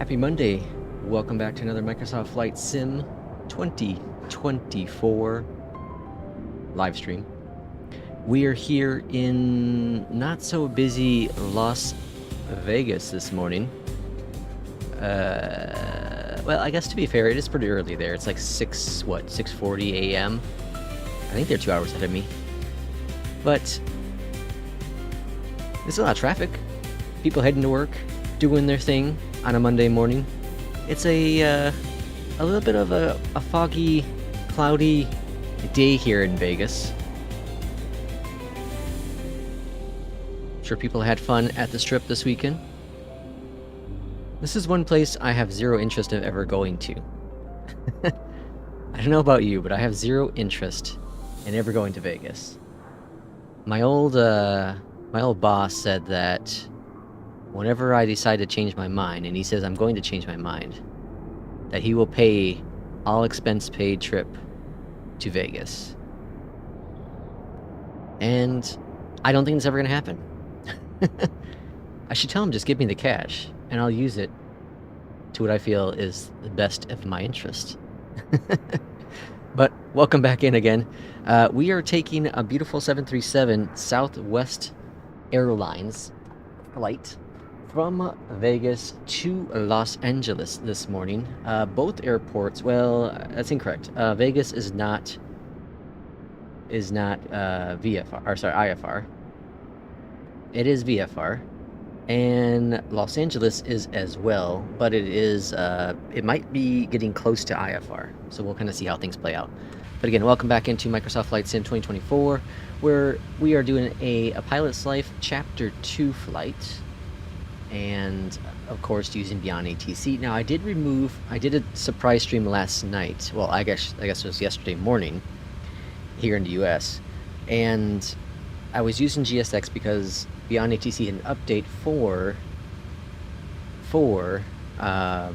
Happy Monday. Welcome back to another Microsoft Flight Sim 2024 live stream. We are here in not so busy Las Vegas this morning. Well, I guess to be fair, it is pretty early there. It's like 6:40 a.m. I think they're 2 hours ahead of me. But there's a lot of traffic. People heading to work, doing their thing on a Monday morning. It's a little bit of a foggy, cloudy day here in Vegas. I'm sure people had fun at the Strip this weekend. This is one place I have zero interest in ever going to. I don't know about you, but I have zero interest in ever going to Vegas. My old boss said that whenever I decide to change my mind, and he says I'm going to change my mind, that he will pay all expense paid trip to Vegas. And I don't think it's ever going to happen. I should tell him just give me the cash, and I'll use it to what I feel is the best of my interest. But welcome back in again. We are taking a beautiful 737 Southwest Airlines flight from Vegas to Los Angeles this morning. Both airports, well, that's incorrect. Vegas is not VFR, or sorry, IFR. It is VFR, and Los Angeles is as well, but it is it might be getting close to IFR, so we'll kind of see how things play out. But again, welcome back into Microsoft Flight Sim 2024, where we are doing a Pilot's Life Chapter 2 flight, and of course using BeyondATC. Now I did a surprise stream last night. Well, I guess it was yesterday morning here in the US, and I was using GSX because BeyondATC had an update for a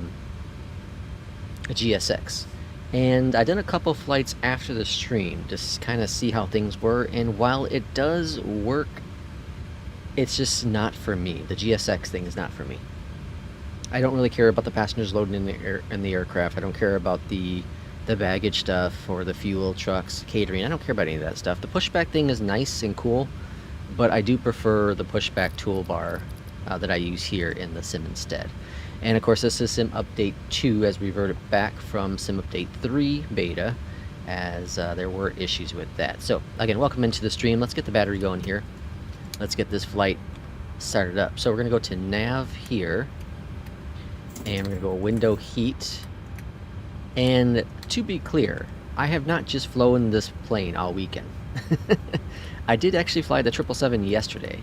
GSX. And I did a couple flights after the stream, just kind of see how things were, and while it does work, it's just not for me. The GSX thing is not for me. I don't really care about the passengers loading in the aircraft. I don't care about the baggage stuff or the fuel trucks, catering. I don't care about any of that stuff. The pushback thing is nice and cool, but I do prefer the pushback toolbar that I use here in the sim instead. And of course, this is Sim Update 2 as we reverted back from Sim Update 3 beta, as there were issues with that. So again, welcome into the stream. Let's get the battery going here. Let's get this flight started up. So we're going to go to nav here, and we're going to go window heat. And to be clear, I have not just flown this plane all weekend. I did actually fly the 777 yesterday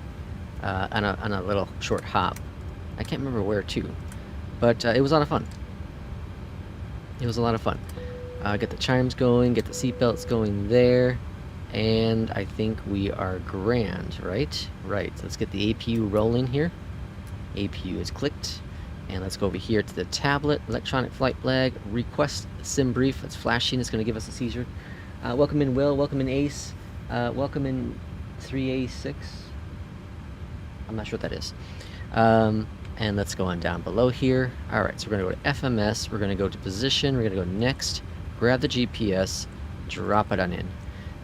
on a little short hop. I can't remember where to, but it was a lot of fun. It was a lot of fun. Get the chimes going, get the seatbelts going there, and I think we are grand, right? Right, so let's get the APU rolling here. APU is clicked, and let's go over here to the tablet, electronic flight flag, request sim brief. It's flashing, it's going to give us a seizure. Welcome in Will, welcome in Ace, welcome in 3A6. I'm not sure what that is. And let's go on down below here. Alright, so we're going to go to FMS, we're going to go to position, we're going to go next, grab the GPS, drop it on in.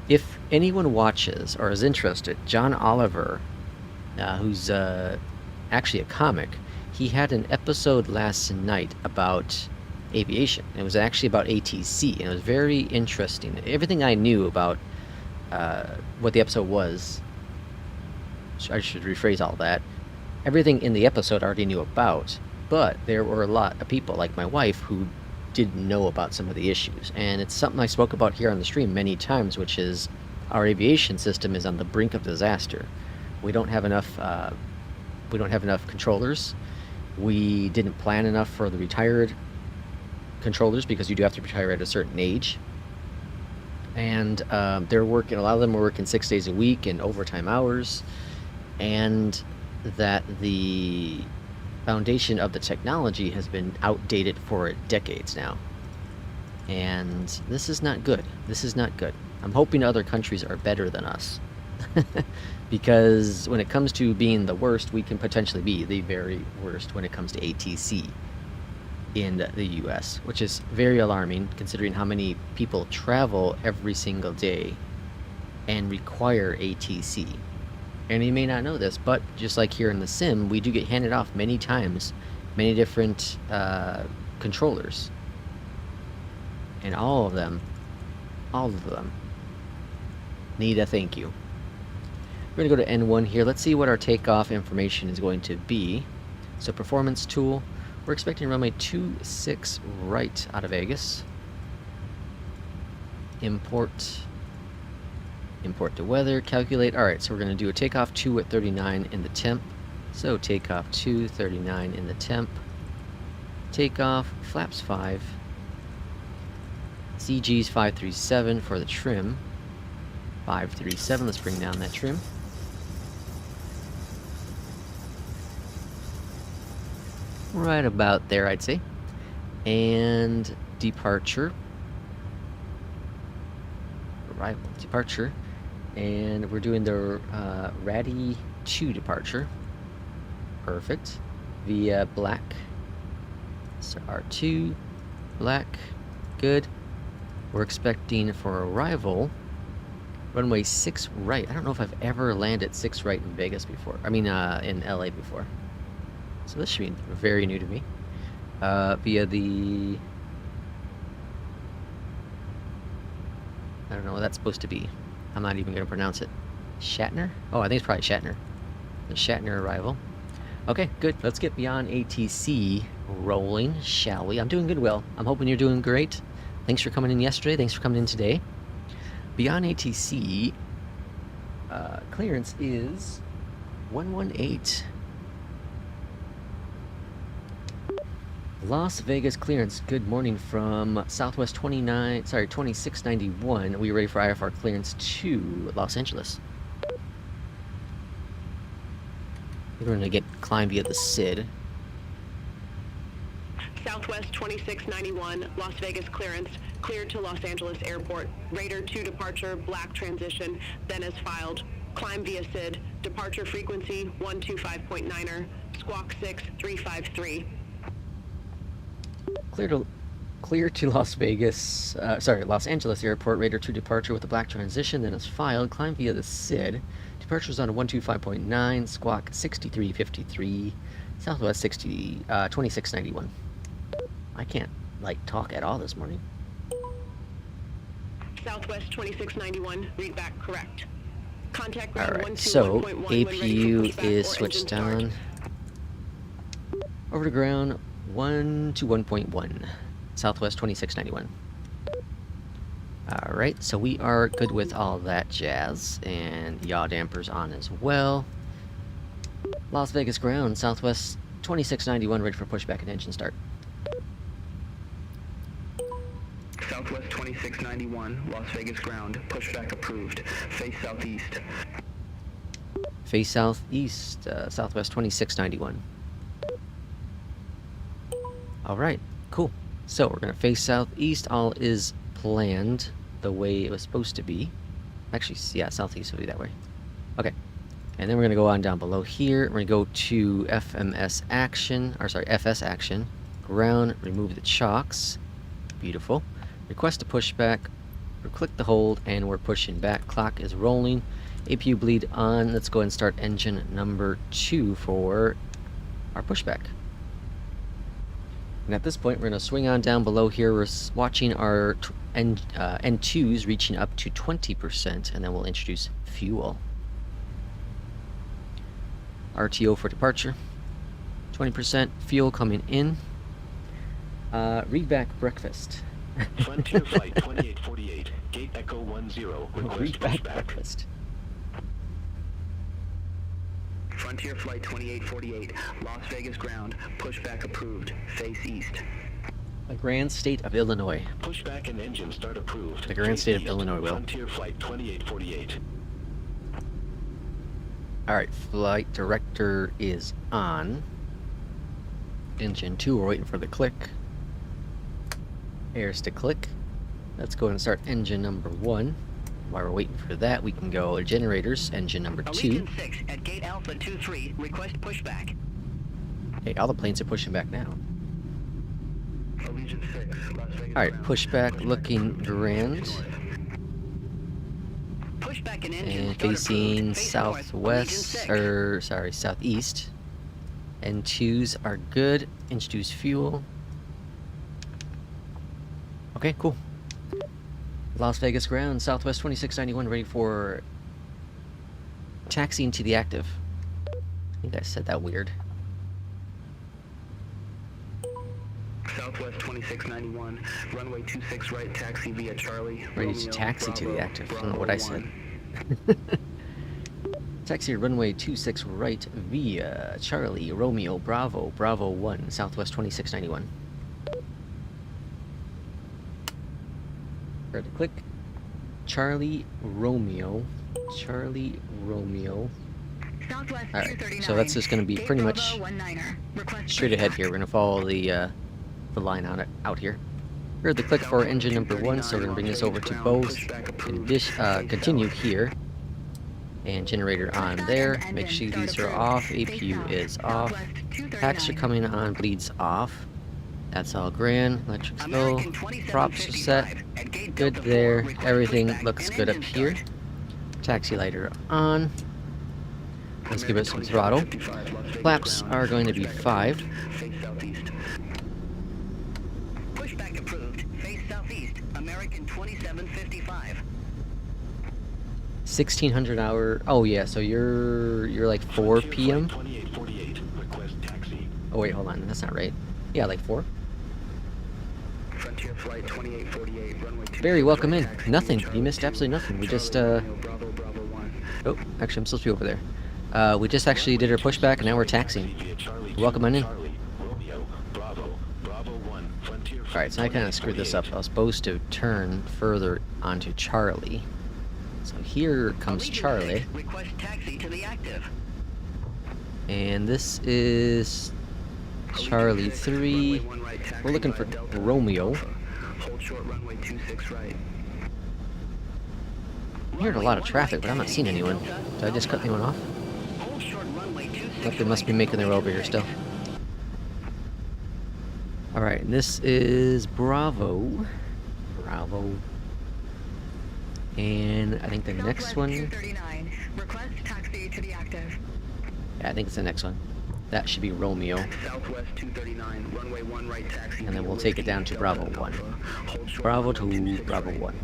If anyone watches or is interested, John Oliver, who's actually a comic, he had an episode last night about aviation. It was actually about ATC, and it was very interesting. Everything I knew about what the episode was, I should rephrase all that. Everything in the episode I already knew about, but there were a lot of people, like my wife, who didn't know about some of the issues. And it's something I spoke about here on the stream many times, which is our aviation system is on the brink of disaster. We don't have enough controllers. We didn't plan enough for the retired controllers, because you do have to retire at a certain age. And they're working, a lot of them are working 6 days a week and overtime hours, and that the foundation of the technology has been outdated for decades now. And this is not good. This is not good. I'm hoping other countries are better than us. Because when it comes to being the worst, we can potentially be the very worst when it comes to ATC. in the US, which is very alarming considering how many people travel every single day and require ATC. And you may not know this, but just like here in the sim, we do get handed off many times, many different controllers. And all of them need a thank you. We're gonna go to N1 here. Let's see what our takeoff information is going to be. So performance tool, we're expecting runway 26 right out of Vegas. Import to weather, calculate. All right, so we're gonna do a takeoff 2 at 39 in the temp. So takeoff 2, 39 in the temp. Takeoff, flaps 5. CG's 537 for the trim. 537, let's bring down that trim. Right about there, I'd say. And departure. Arrival, departure. And we're doing the Ratty 2 departure. Perfect. Via black. So R2, black, good. We're expecting for arrival, runway 6 right. I don't know if I've ever landed 6 right in Vegas before. I mean, in LA before. So this should be very new to me. Via the... I don't know what that's supposed to be. I'm not even going to pronounce it. Shatner? Oh, I think it's probably Shatner. The Shatner arrival. Okay, good. Let's get BeyondATC rolling, shall we? I'm doing good, Will. I'm hoping you're doing great. Thanks for coming in yesterday. Thanks for coming in today. BeyondATC clearance is 118. Las Vegas clearance. Good morning from Southwest 2691. We ready for IFR clearance to Los Angeles. We're going to climb via the SID. Southwest 2691, Las Vegas clearance, cleared to Los Angeles Airport. Raider 2 departure, black transition, then as filed. Climb via SID, departure frequency 125.9er, squawk 6353. Clear to Las Vegas, Los Angeles Airport, Raider 2 departure with a black transition, then as filed. Climb via the SID. Departures on 125.9, squawk 6353, Southwest 2691. I can't, talk at all this morning. Southwest 2691, read back correct. Contact ground Alright, so 121.1 APU is switched on. Over to ground 121.1, Southwest 2691. Alright, so we are good with all that jazz, and yaw dampers on as well. Las Vegas ground, Southwest 2691, ready for pushback and engine start. Southwest 2691, Las Vegas ground, pushback approved. Face southeast. Face southeast, Southwest 2691. Alright, cool. So we're going to face southeast. All is planned the way it was supposed to be. Actually, yeah, southeast will be that way. Okay. And then we're going to go on down below here. We're going to go to FS action. Ground, remove the chocks. Beautiful. Request a pushback. We'll click the hold, and we're pushing back. Clock is rolling. APU bleed on. Let's go ahead and start engine number 2 for our pushback. And at this point, we're going to swing on down below here. We're watching our N2s reaching up to 20%, and then we'll introduce fuel. RTO for departure. 20% fuel coming in. Read back breakfast. Frontier Flight 2848, Gate Echo 10, request Read back pushback. breakfast. Frontier Flight 2848, Las Vegas ground, pushback approved. Face east. The grand state of Illinois. Pushback and engine start approved. The grand state of East, Illinois, Will. Frontier Flight 2848. Alright, flight director is on. Engine 2, we're waiting for the click. Airs to click. Let's go ahead and start engine number 1. While we're waiting for that, we can go generators, engine number 2. Allegiant 6 at gate Alpha 23, request pushback. Hey, all the planes are pushing back now. Allegiant 6, Las Vegas. Alright, pushback looking grand. Pushback and engine And start facing approved. Face north, Allegiant southwest, 6. or sorry, southeast. N2s are good. N2's fuel. Okay, cool. Las Vegas ground, Southwest 2691, ready for taxiing to the active. I think I said that weird. Southwest 2691, runway 26 right, taxi via Charlie. Ready to Romeo, taxi to the Bravo, active. I don't know Bravo what I said. 1. Taxi runway 26 right via Charlie, Romeo, Bravo, Bravo 1, Southwest 2691. Ready to click. Charlie, Romeo, Charlie, Romeo. Southwest Alright, 239. so that's just going to be Gate pretty Bravo much 19er. Request straight ahead pushback. here. We're going to follow the line out here. Heard the click for engine number 1, so we're going to bring this over to both. Continue here. And generator on there. Make sure these are off. APU is off. Packs are coming on. Bleeds off. That's all grand. Electric's low. Props are set. Good there. Everything looks good up here. Taxi lighter on. Let's give it some throttle. Flaps are going to be 5. Face southeast. Pushback approved. Face southeast. American 2755. 1600 hour. Oh yeah, so you're like 4 p.m. 2848. Request taxi. Oh wait, hold on. That's not right. Yeah, like 4. Frontier flight 2848, runway 26 Barry, welcome in. right, taxi Nothing. via You Charlie missed 2, absolutely nothing. We just Charlie, Romeo, Bravo, Bravo 1. Oh, actually I'm supposed to be over there. We just actually did our pushback and now we're taxiing. Welcome on in. Charlie, Romeo, Bravo, Bravo 1, Frontier Alright, so I kind of screwed this up. I was supposed to turn further onto Charlie. So here comes Allegiant Charlie. 6, request taxi to the active. And this is Charlie 3. We're looking for Romeo. Hold short runway 26 right. I heard a lot of traffic, but I'm not seeing anyone. Did I just cut anyone off? Hold short runway 26 Nope, they must be right. making their way over here still. Alright, and this is Bravo. Bravo. And I think the next one... 239. Request taxi to the active. Yeah, I think it's the next one. That should be Romeo. Southwest 239, runway 1 right, taxi. And then we'll take it down to Delta Bravo 1. Alpha. Hold short Bravo runway to 26 Bravo right. 1.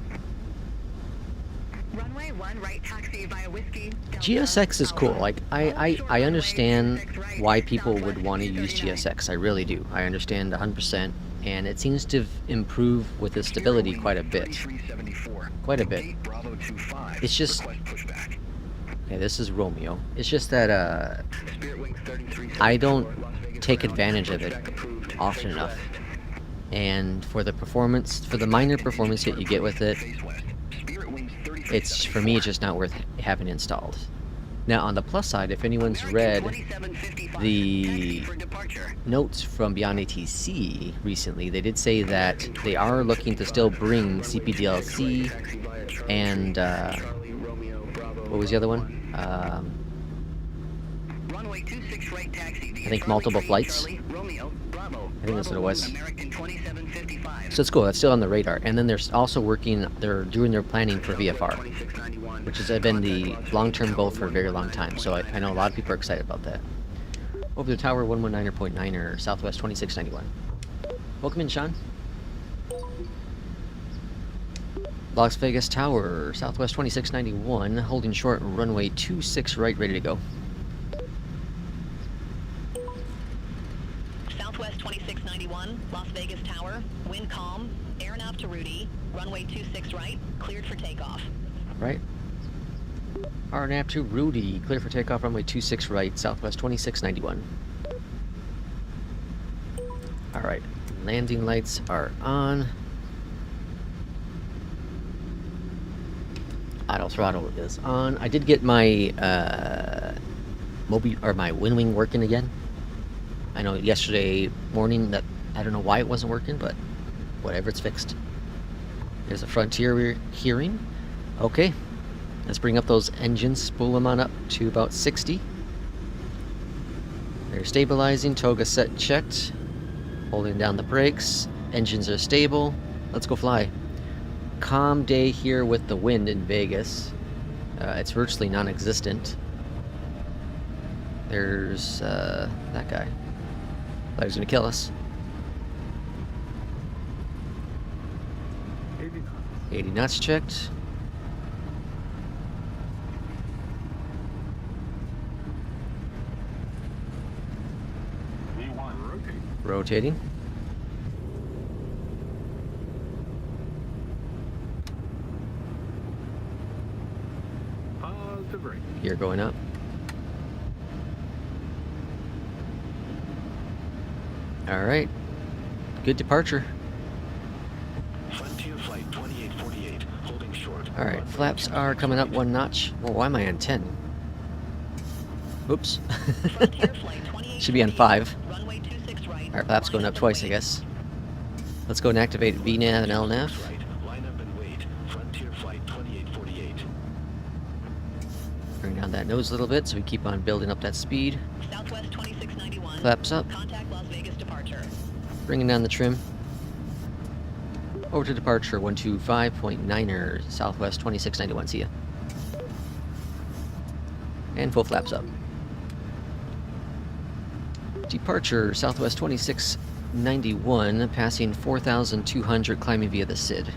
Runway 1 right taxi via whiskey. Delta, GSX is cool. Alpha. Like, I understand why people would want to use GSX. I really do. I understand 100%. And it seems to improve with the stability quite a bit. 3374. Quite a bit. Gate Bravo 25. It's just... Request pushback. Okay, this is Romeo. It's just that, Spirit Wings 3374, I don't Las Vegas take ground, advantage of it pushback approved, often face enough. west. And for the performance, for the minor performance hit you get with it, Face west. Spirit Wings it's, for me, it's just not worth having installed. Now, on the plus side, if anyone's read the notes from BeyondATC recently, they did say that they are looking to still bring CPDLC and, what was the other one? I think multiple flights. I think that's what it was. So it's cool, that's still on the radar. And then they're also working, they're doing their planning for VFR, which has been the long-term goal for a very long time. So I know a lot of people are excited about that. Over the tower, 119.9er, Southwest 2691. Welcome in, Sean. Las Vegas Tower, Southwest 2691, holding short, runway 26 right, ready to go. Southwest 2691, Las Vegas Tower, wind calm, air nav to Rudy, runway 26 right, cleared for takeoff. Right. RNAP to Rudy, clear for takeoff, runway 26 right, Southwest 2691. Alright, landing lights are on. Auto throttle is on. I did get my my wind wing working again. I know yesterday morning that I don't know why it wasn't working, but whatever, it's fixed. There's a Frontier we're hearing. Okay, let's bring up those engines, spool them on up to about 60. They're stabilizing, toga set checked, holding down the brakes, Engines are stable. Let's go fly. Calm day here with the wind in Vegas. It's virtually non-existent. There's that guy. Thought he was gonna kill us. 80 knots checked. Rotating. Gear going up. Alright. Good departure. Frontier flight 2848, holding short. Alright, flaps are coming up 1 notch. Well, why am I on 10? Oops. Frontier flight 2848. Should be on 5. Runway 26 right. Alright, flaps going up twice, I guess. Let's go and activate VNAV and LNAV. Right, line up and wait. Frontier flight 2848. Bring down that nose a little bit so we keep on building up that speed. Southwest 2691. Flaps up. Contact Las Vegas departure. Bringing down the trim. Over to departure 125.9er, Southwest 2691. See ya. And full flaps up. Departure Southwest 2691, passing 4,200, climbing via the SID.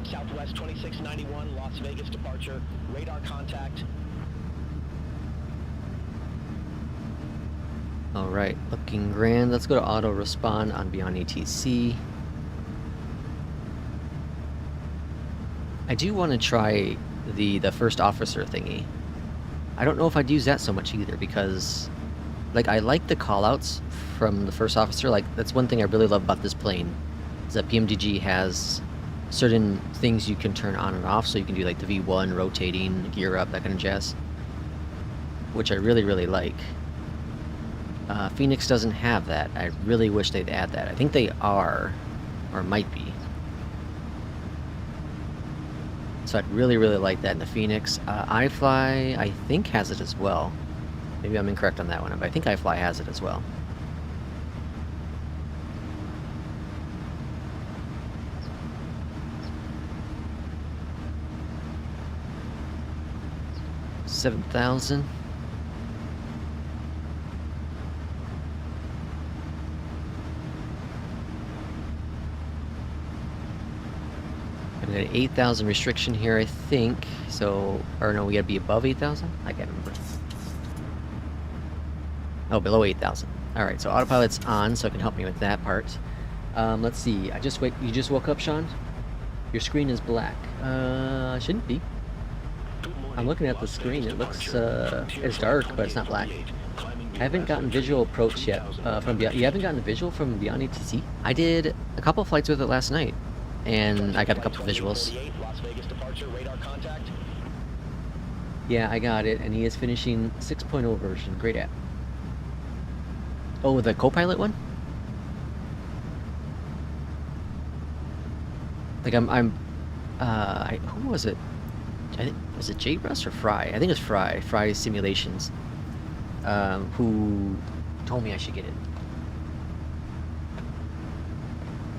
Southwest 2691, Las Vegas departure, radar contact. Alright, looking grand. Let's go to auto respond on BeyondATC. I do want to try the first officer thingy. I don't know if I'd use that so much either, because like I like the callouts from the first officer. Like that's one thing I really love about this plane, is that PMDG has certain things you can turn on and off, so you can do like the V1, rotating, gear up, that kind of jazz, which I really, really like. Phoenix doesn't have that. I really wish they'd add that. I think they are, or might be. So I'd really, really like that in the Phoenix. iFly, I think, has it as well. Maybe I'm incorrect on that one, but I think iFly has it as well. $7,000. An 8,000 restriction here, I think. So, or no, we gotta be above 8,000? I can't remember. Oh, below 8,000. Alright, so autopilot's on, so it can help me with that part. Let's see. You just woke up, Sean? Your screen is black. Shouldn't be. I'm looking at the screen. It looks, it's dark, but it's not black. I haven't gotten visual approach yet from Beyond. You haven't gotten a visual from BeyondATC? I did a couple flights with it last night, and I got a couple of visuals. Las Vegas departure, radar contact. Yeah, I got it, and he is finishing 6.0 version. Great app. Oh, the co-pilot one? Like who was it? Was it J. Russ or Fry? I think it's Fry. Fry Simulations. Who told me I should get it.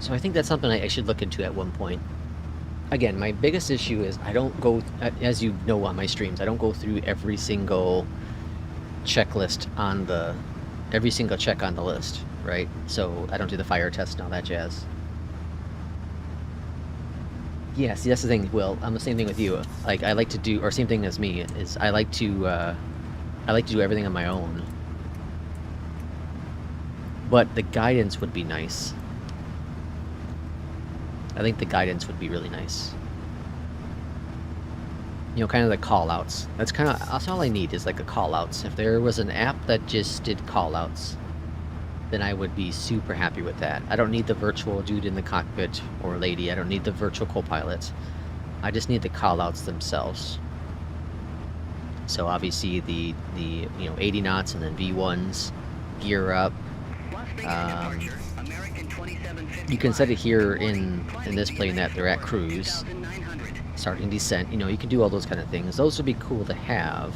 So I think that's something I should look into at one point. Again, my biggest issue is I don't go, as you know on my streams, I don't go through every single checklist on the, every single check on the list, right? So I don't do the fire test and all that jazz. Yeah, see, that's the thing, Will. I'm the same thing with you. Like, I like to do, or same thing as me, is I like to do everything on my own. But the guidance would be nice. I think the guidance would be really nice. You know, kind of the call-outs. That's all I need, is like a call-outs. If there was an app that just did call-outs, then I would be super happy with that. I don't need the virtual dude in the cockpit or lady. I don't need the virtual co-pilot. I just need the call-outs themselves. So obviously the 80 knots and then V1s, gear up. You can set it here in this plane that they're at cruise, starting descent. You know, you can do all those kind of things. Those would be cool to have.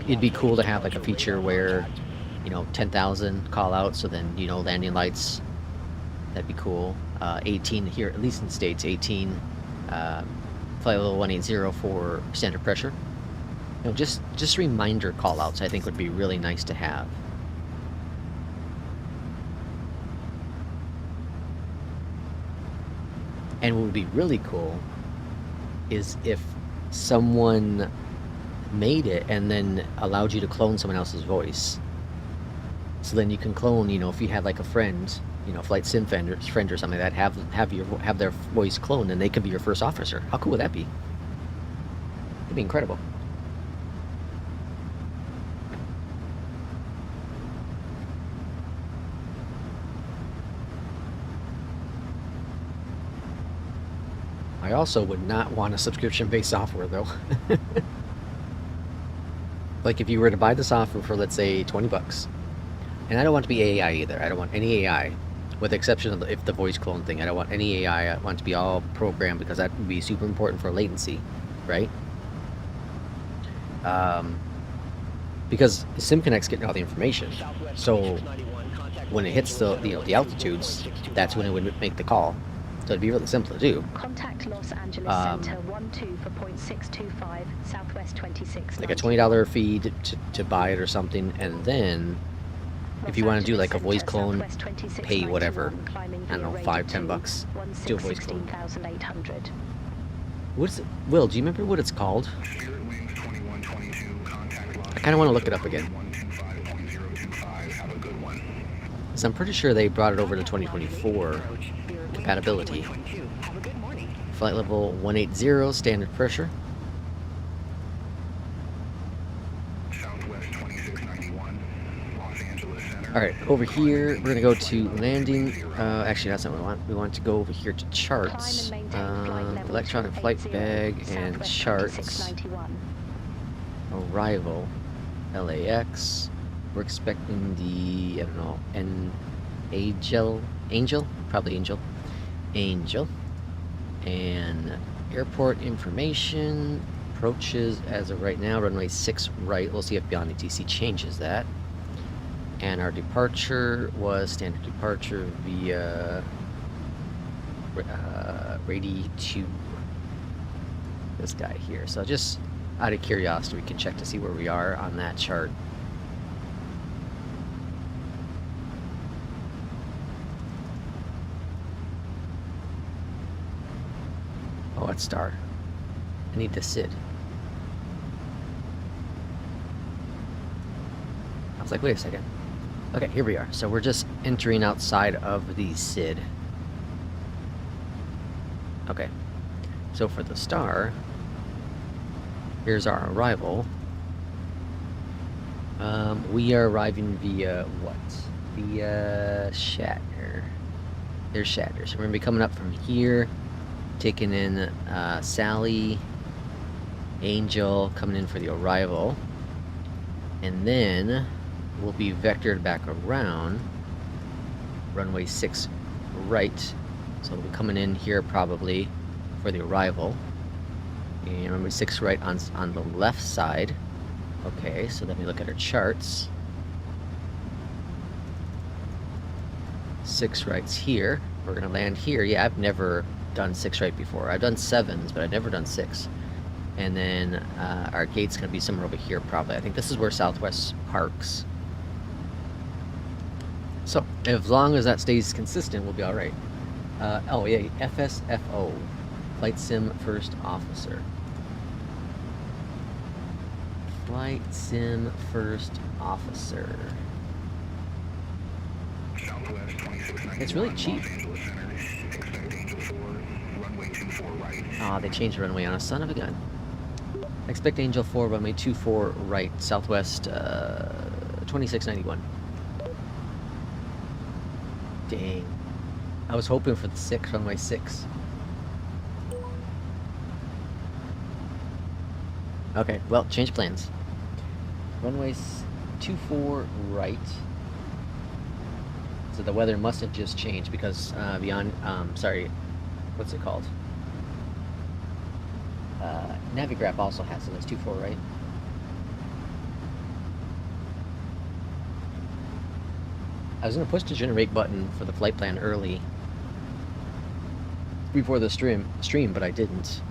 It'd be cool to have like a feature where you know, 10,000 call out, so then, you know, landing lights, that'd be cool. 18 here, at least in the States, 18 flight level 180 for standard pressure. You know, just reminder call outs I think would be really nice to have. And what would be really cool is if someone made it and then allowed you to clone someone else's voice. So then you can clone, you know, if you have like a friend, you know, flight sim friend or something like that, have their voice cloned, and they could be your first officer. How cool would that be? It'd be incredible. I also would not want a subscription-based software, though. Like if you were to buy the software for, let's say, 20 bucks, and I don't want to be AI either. I don't want any AI, with the exception of if the voice clone thing. I don't want any AI. I want it to be all programmed, because that would be super important for latency, right? Because SimConnect's getting all the information, so when it hits the altitudes, that's when it would make the call. So it'd be really simple to do. Contact Los Angeles Center 12 for 0.625 Southwest 26. Like a $20 fee to buy it or something, and then if you want to do like a voice clone, pay whatever, I don't know, $5-10 bucks, do a voice clone. What's it, Will? Do you remember what it's called? I kind of want to look it up again. Because I'm pretty sure they brought it over to 2024 compatibility. Flight level 180, standard pressure. Southwest 2691, Los Angeles Center. Alright, over here, we're going to go to landing. Actually, that's not what we want. We want to go over here to charts. Electronic flight bag and charts. Arrival. LAX. We're expecting the, I don't know, Angel? Probably Angel. And airport information. Approaches as of right now, runway 6 right. We'll see if BeyondATC changes that. And our departure was standard departure via Rady 2. This guy here. So just out of curiosity, we can check to see where we are on that chart. Oh, it's star. I need the SID. I was like, wait a second. Okay, here we are. So we're just entering outside of the SID. Okay. So for the star, here's our arrival. We are arriving via what? Via Shatner. There's Shatner. So we're going to be coming up from here, taking in Sally, Angel, coming in for the arrival. And then we'll be vectored back around runway 6 right. So we'll be coming in here probably for the arrival. And runway 6 right on the left side. Okay, so then we look at our charts. 6 right's here. We're gonna land here. Yeah, I've never done 6 right before. I've done 7s, but I've never done 6. And then our gate's gonna be somewhere over here probably. I think this is where Southwest parks. So as long as that stays consistent, we'll be all right. Oh yeah, FSFO, Flight Sim First Officer. Flight Sim First Officer. It's really cheap. Ah, they changed the runway on us. Son of a gun. Expect Angel 4, runway 24 right, Southwest 2691. Dang. I was hoping for the 6, runway 6. Okay, well, change plans. Runway 24 right. So the weather must have just changed because sorry, what's it called? Navigraph also has it. That's 24 right. I was gonna push the generate button for the flight plan early before the stream, but I didn't.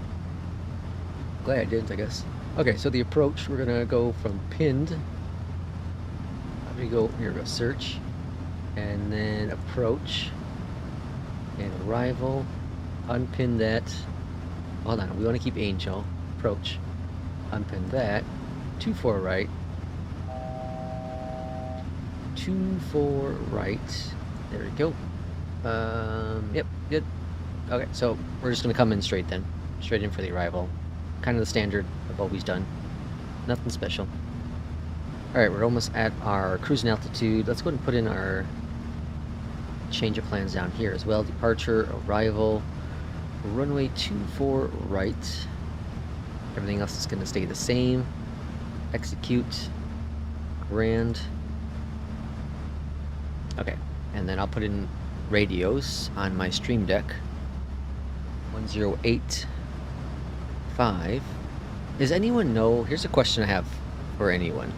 Glad I didn't, I guess. Okay, so the approach, we're gonna go from pinned. How do we go? Here we go, search, and then approach, and arrival. Unpin that. Hold on, we want to keep Angel. Approach. Unpin that. 24 right. 24 right. There we go. Yep, good. Okay, so we're just gonna come in straight then. Straight in for the arrival. Kind of the standard I've always done. Nothing special. Alright, we're almost at our cruising altitude. Let's go ahead and put in our change of plans down here as well. Departure, arrival, runway 24 right. Everything else is gonna stay the same. Execute. Grand. Okay, and then I'll put in radios on my stream deck. 1085. Does anyone know? Here's a question I have for anyone.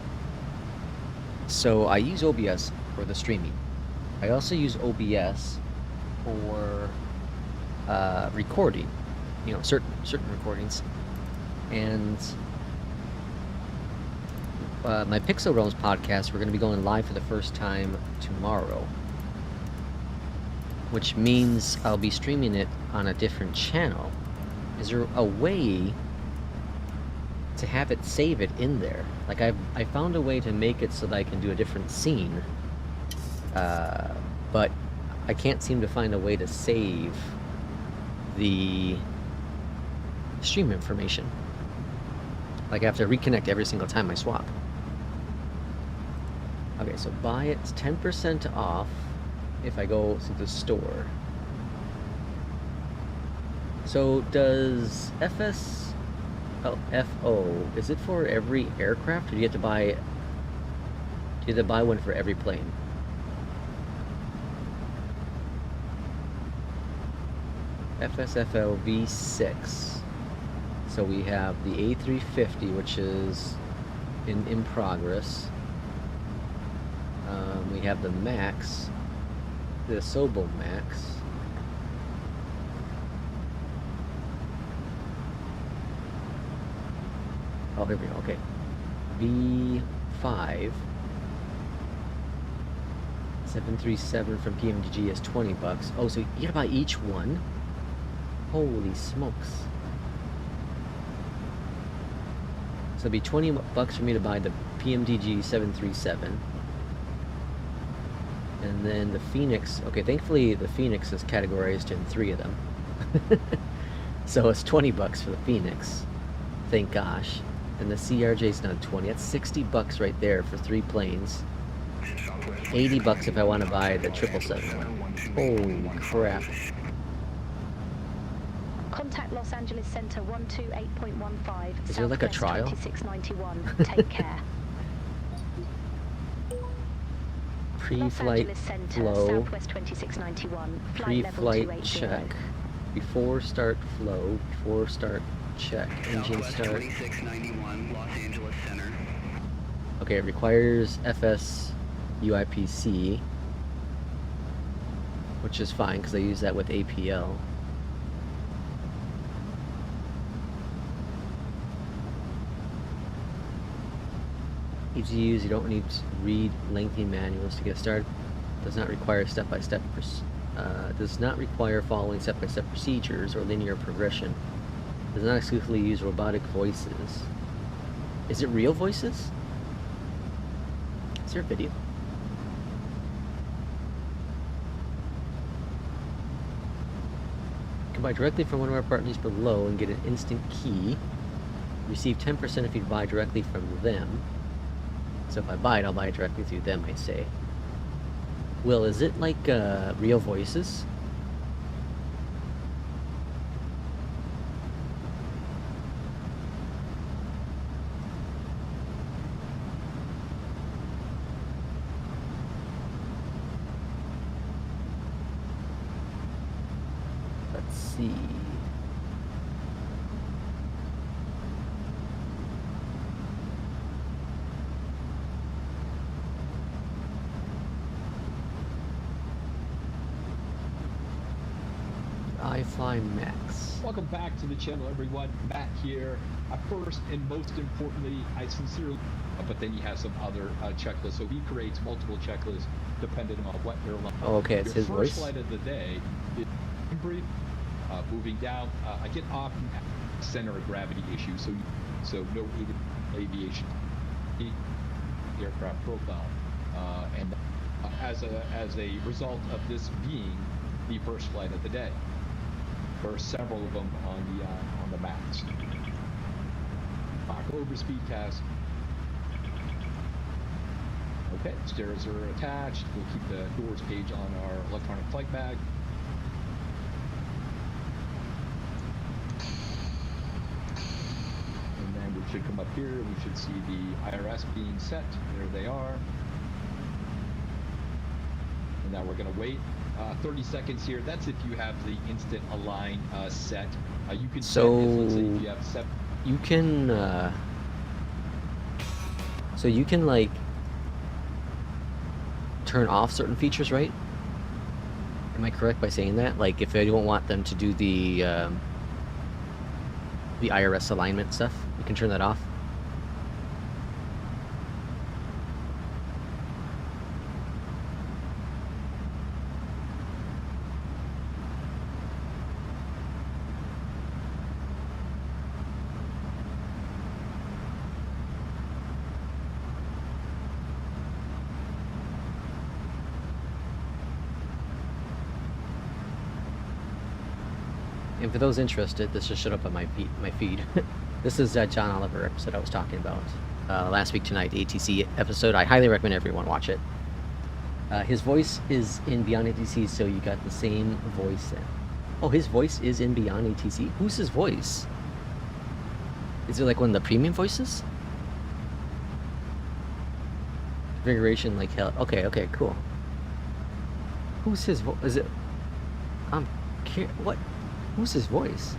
So I use OBS for the streaming. I also use OBS for recording. You know, certain recordings. And my Pixel Realms podcast, we're going to be going live for the first time tomorrow, which means I'll be streaming it on a different channel. Is there a way to have it save it in there? Like I found a way to make it so that I can do a different scene, but I can't seem to find a way to save the stream information. Like I have to reconnect every single time I swap. Okay, so buy it's 10% off if I go to the store. So does FO, is it for every aircraft, or do you have to buy one for every plane? FSFL V6. So we have the A350, which is in progress. We have the Max, the Sobo Max. Oh, here we go. Okay, V5, 737 from PMDG is $20. Oh, so you gotta buy each one? Holy smokes! So it'd be $20 for me to buy the PMDG 737. And then the Phoenix, okay, thankfully the Phoenix is categorized in 3 of them. So it's $20 for the Phoenix. Thank gosh. And the CRJ's not 20. That's $60 right there for 3 planes. $80 if I want to buy the 777. Holy crap. Contact Los Angeles Center 128.15. Is there like a trial? 2691. Take care. Pre-flight flow. Southwest 2691. Pre-flight check. Before start flow. Before start check. Engine start. 2691 Los Angeles Center. Okay, it requires FS UIPC, which is fine because I use that with APL. Easy to use, you don't need to read lengthy manuals to get started. Does not require step-by-step does not require following step-by-step procedures or linear progression. Does not exclusively use robotic voices. Is it real voices? Is there a video? You can buy directly from one of our partners below and get an instant key. Receive 10% if you buy directly from them. So if I buy it, I'll buy it directly through them, I say. Will, is it like real voices? Let's see. iFly Max. Welcome back to the channel, everyone. Matt here. First and most importantly, I sincerely, but then you have some other checklists. So he creates multiple checklists depending on what airline. Oh, okay, it's his voice. First flight of the day is brief. Moving down, I get off center of gravity issue, so no aviation aircraft profile, and as a result of this being the first flight of the day. There are several of them on the maps. Over speed test. Okay, stairs are attached. We'll keep the doors page on our electronic flight bag. And then we should come up here. We should see the IRS being set. There they are. And now we're going to wait 30 seconds here. That's if you have the instant align set. You can set this, let's say if you have 7. You can, so you can like turn off certain features, right? Am I correct by saying that? Like if I don't want them to do the IRS alignment stuff, you can turn that off. And for those interested, this just showed up on my feed. This is John Oliver episode I was talking about last week tonight, the ATC episode. I highly recommend everyone watch it. His voice is in BeyondATC, so you got the same voice there. Oh, his voice is in BeyondATC? Who's his voice? Is it like one of the premium voices? Configuration like hell. Okay, okay, cool. Who's his voice? Is it... what? Who's his voice?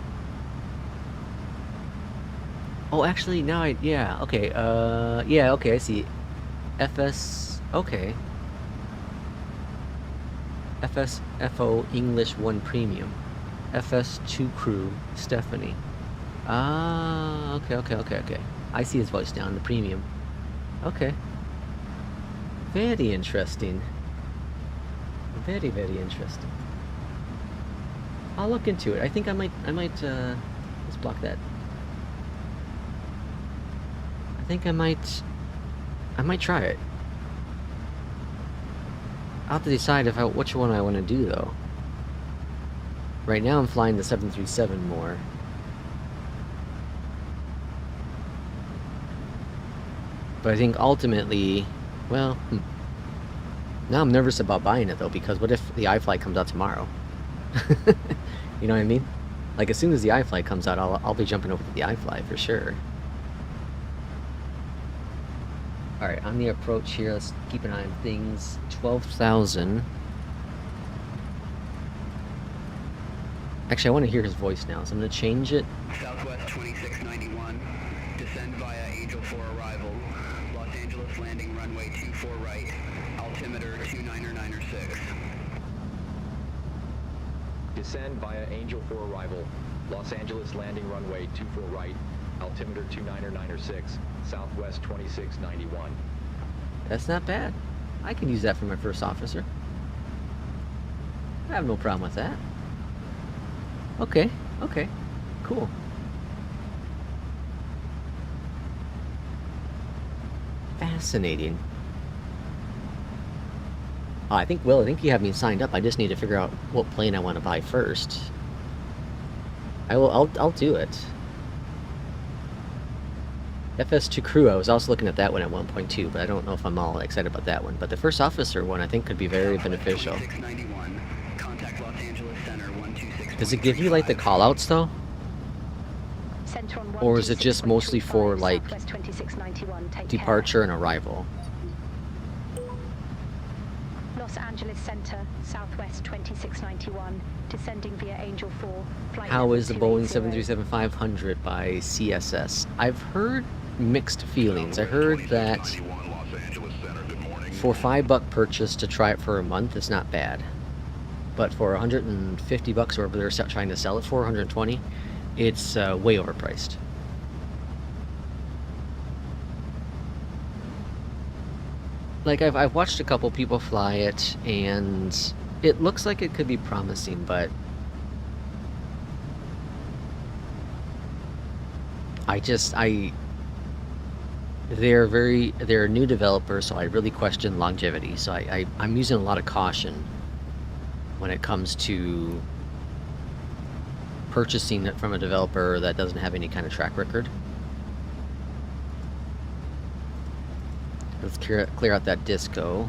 Oh, actually, now yeah, okay, yeah, okay, I see. FS, okay. FO English 1 Premium. FS2 Crew, Stephanie. Ah, okay. I see his voice now in the premium. Okay. Very interesting. Very, very interesting. I'll look into it. I think I might, let's block that. I think I might try it. I'll have to decide which one I want to do though. Right now I'm flying the 737 more. But I think ultimately, well, now I'm nervous about buying it though, because what if the iFly comes out tomorrow? You know what I mean? Like as soon as the iFly comes out, I'll be jumping over to the iFly for sure. Alright, on the approach here, let's keep an eye on things. 12,000. Actually, I want to hear his voice now, so I'm going to change it. Southwest 2691, descend via Angel 4 arrival, Los Angeles landing runway 24 right, altimeter 29906. Descend via Angel 4 arrival, Los Angeles landing runway 24 right, altimeter 29906, Southwest 2691. That's not bad. I can use that for my first officer. I have no problem with that. Okay, cool. Fascinating. Oh, I think you have me signed up. I just need to figure out what plane I want to buy first. I'll do it. FS2 Crew, I was also looking at that one at 1.2, but I don't know if I'm all excited about that one. But the first officer one I think could be very beneficial. Does it give you like the callouts though? Or is it just mostly for like departure and arrival? Los Angeles Center, Southwest 2691, descending via Angel 4. Flight How is the Boeing 280. 737-500 by CSS? I've heard mixed feelings. I heard that for $5 purchase to try it for a month is not bad. but for 150 bucks, or they're trying to sell it for 120, it's way overpriced. Like, I've watched a couple people fly it, and it looks like it could be promising, but they're a new developer, so I really question longevity. So I'm using a lot of caution when it comes to purchasing it from a developer that doesn't have any kind of track record. Let's clear out that disco.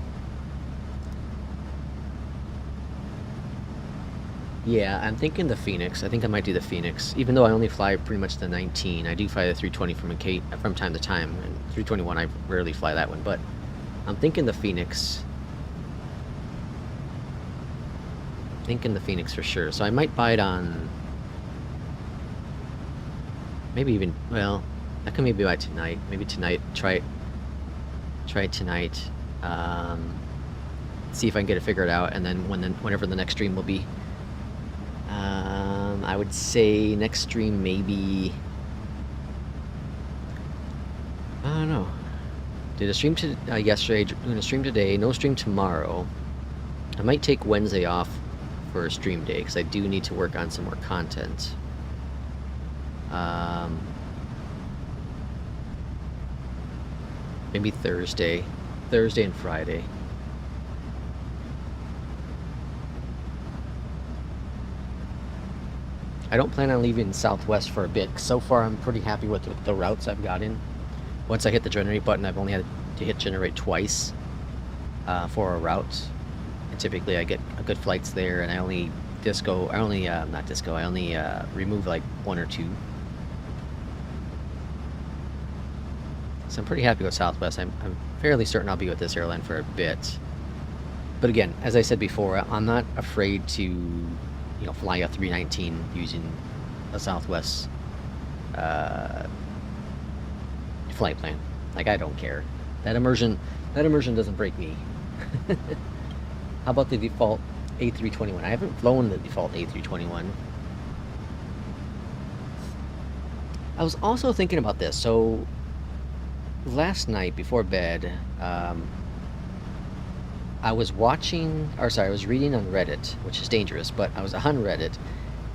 Yeah, I'm thinking the Phoenix. I think I might do the Phoenix, even though I only fly pretty much the 19. I do fly the 320 from time to time, and 321 I rarely fly that one, but I'm thinking the Phoenix. Thinking the Phoenix for sure. So I might buy it on, maybe even, well, I can maybe buy it tonight. Maybe tonight. Try it tonight. See if I can get it figured out, and then whenever the next stream will be. I would say next stream maybe, I don't know. Did a stream yesterday, doing a stream today, no stream tomorrow. I might take Wednesday off for a stream day, because I do need to work on some more content. Maybe Thursday and Friday. I don't plan on leaving Southwest for a bit. So far, I'm pretty happy with the routes I've got in. Once I hit the generate button, I've only had to hit generate twice for a route. And typically, I get good flights there, and I only remove like one or two. So I'm pretty happy with Southwest. I'm fairly certain I'll be with this airline for a bit. But again, as I said before, I'm not afraid to, fly a 319 using a Southwest flight plan. Like, I don't care. That immersion doesn't break me. How about the default A321? I haven't flown the default A321. I was also thinking about this. So last night before bed, I was reading on Reddit, which is dangerous, but I was on Reddit,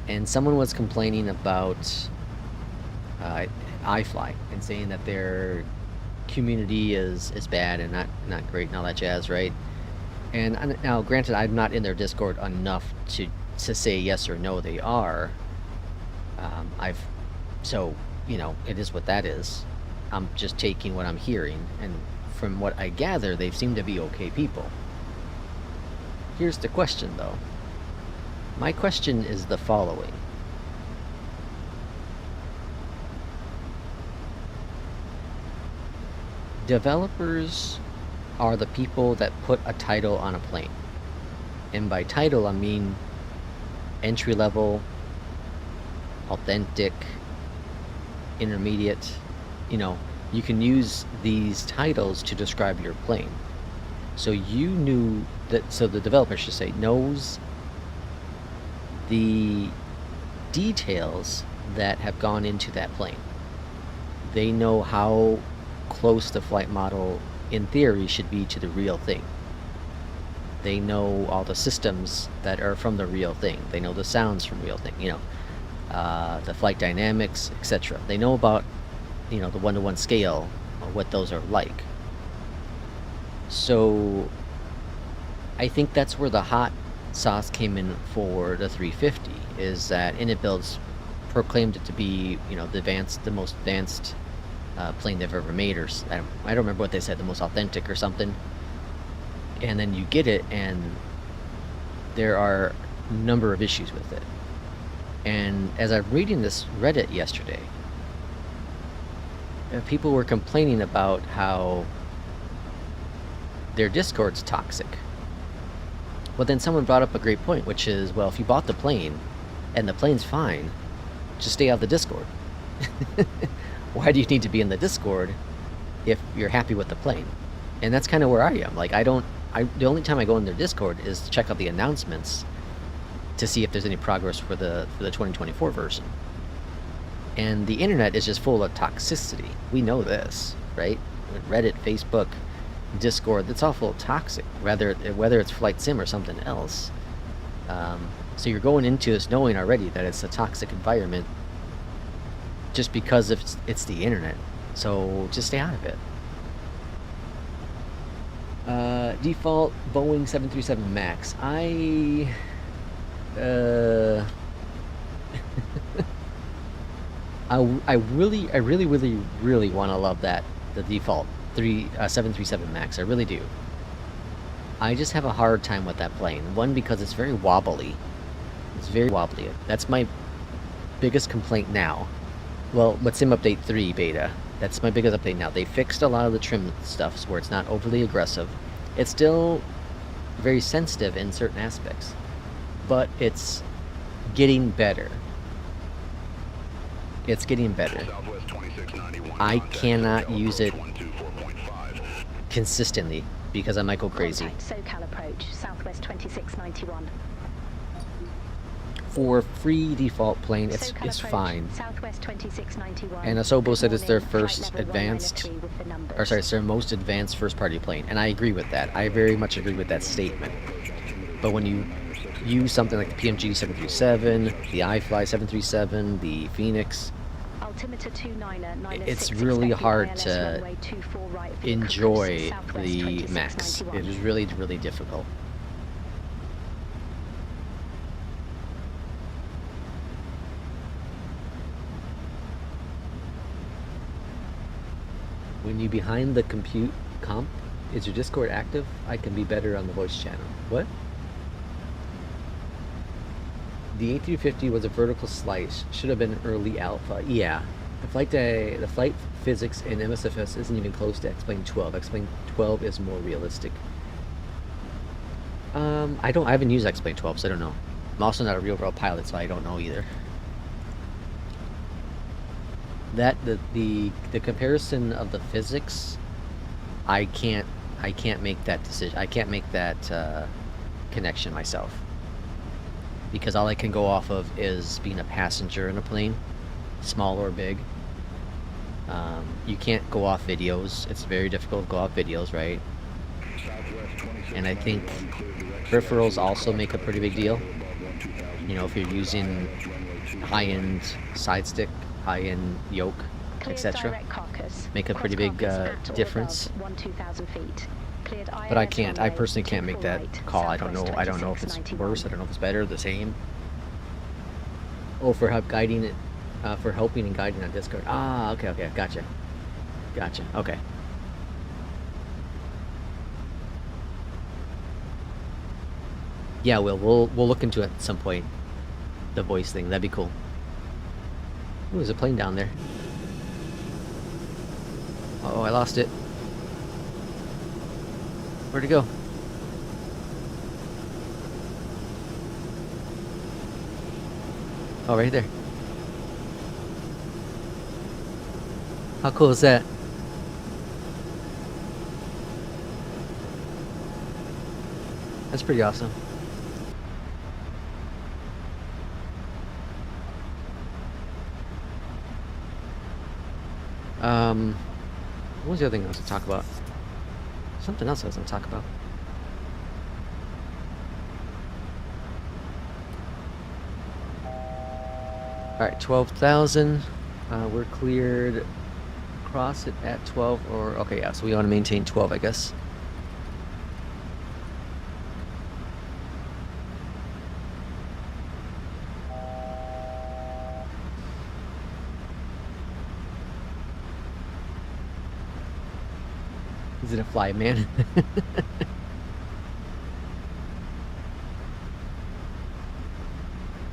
and someone was complaining about iFly and saying that their community is bad and not great and all that jazz, right? And now, granted, I'm not in their Discord enough to say yes or no they are. It is what that is. I'm just taking what I'm hearing, and from what I gather, they seem to be okay people. Here's the question, though. My question is the following. Developers are the people that put a title on a plane. And by title, I mean entry-level, authentic, intermediate. You can use these titles to describe your plane. So the developer, should say, knows the details that have gone into that plane. They know how close the flight model, in theory, should be to the real thing. They know all the systems that are from the real thing. They know the sounds from real thing, the flight dynamics, etc. They know about, the 1-to-1 scale, of what those are like. So I think that's where the hot sauce came in for the 350, is that InitBuilds proclaimed it to be, the most advanced plane they've ever made, or I don't remember what they said, the most authentic or something. And then you get it, and there are a number of issues with it. And as I'm reading this Reddit yesterday, people were complaining about how their Discord's toxic. Well, then someone brought up a great point, which is, well, if you bought the plane and the plane's fine, just stay out of the Discord. Why do you need to be in the Discord if you're happy with the plane? And that's kind of where I am. Like, the only time I go in their Discord is to check out the announcements to see if there's any progress for the 2024 version. And the internet is just full of toxicity. We know this, right? Reddit, Facebook, Discord, it's all full of toxic, whether it's flight sim or something else. So you're going into this knowing already that it's a toxic environment just because it's the internet. So just stay out of it. Default Boeing 737 MAX. I really want to love that, the default 737 MAX. I really do. I just have a hard time with that plane. One, because it's very wobbly. It's very wobbly. That's my biggest complaint now. Well, with Sim Update 3 beta, that's my biggest update now. They fixed a lot of the trim stuff where it's not overly aggressive. It's still very sensitive in certain aspects, but it's getting better. It's getting better. I cannot use it consistently because I might go crazy. SoCal approach, Southwest 2691. For free default plane, it's fine. Southwest 2691. And Asobo said it's their first advanced, or sorry, it's their most advanced first-party plane, and I agree with that. I very much agree with that statement. But when you use something like the PMDG 737, the iFly 737, the Phoenix, it's really hard to enjoy the MAX. It is really, really difficult. When you behind the comp, is your Discord active? I can be better on the voice channel. What? The A350 was a vertical slice. Should have been early alpha. Yeah. The flight physics in MSFS isn't even close to X-Plane 12. X-Plane 12 is more realistic. I haven't used X-Plane 12, so I don't know. I'm also not a real world pilot, so I don't know either. That the comparison of the physics, I can't make that decision. I can't make that connection myself, because all I can go off of is being a passenger in a plane, small or big. You can't go off videos. It's very difficult to go off videos, right? And I think peripherals also make a pretty big deal. You know, if you're using high-end side stick, high-end yoke, etc., make a pretty big difference. But I can't. I personally can't make that call. I don't know. I don't know if it's worse. I don't know if it's better, the same. Oh, for help guiding it, for helping and guiding on Discord. Ah, okay, gotcha. Okay. Yeah, we'll look into it at some point. The voice thing, that'd be cool. Ooh, there's a plane down there. Oh, I lost it. Where'd it go? Oh, right there. How cool is that? That's pretty awesome. What was the other thing I was going to talk about? Something else I was going to talk about. Alright, 12,000. We're cleared. Cross it at 12, or... Okay, yeah, so we want to maintain 12, I guess. Is it a fly, man?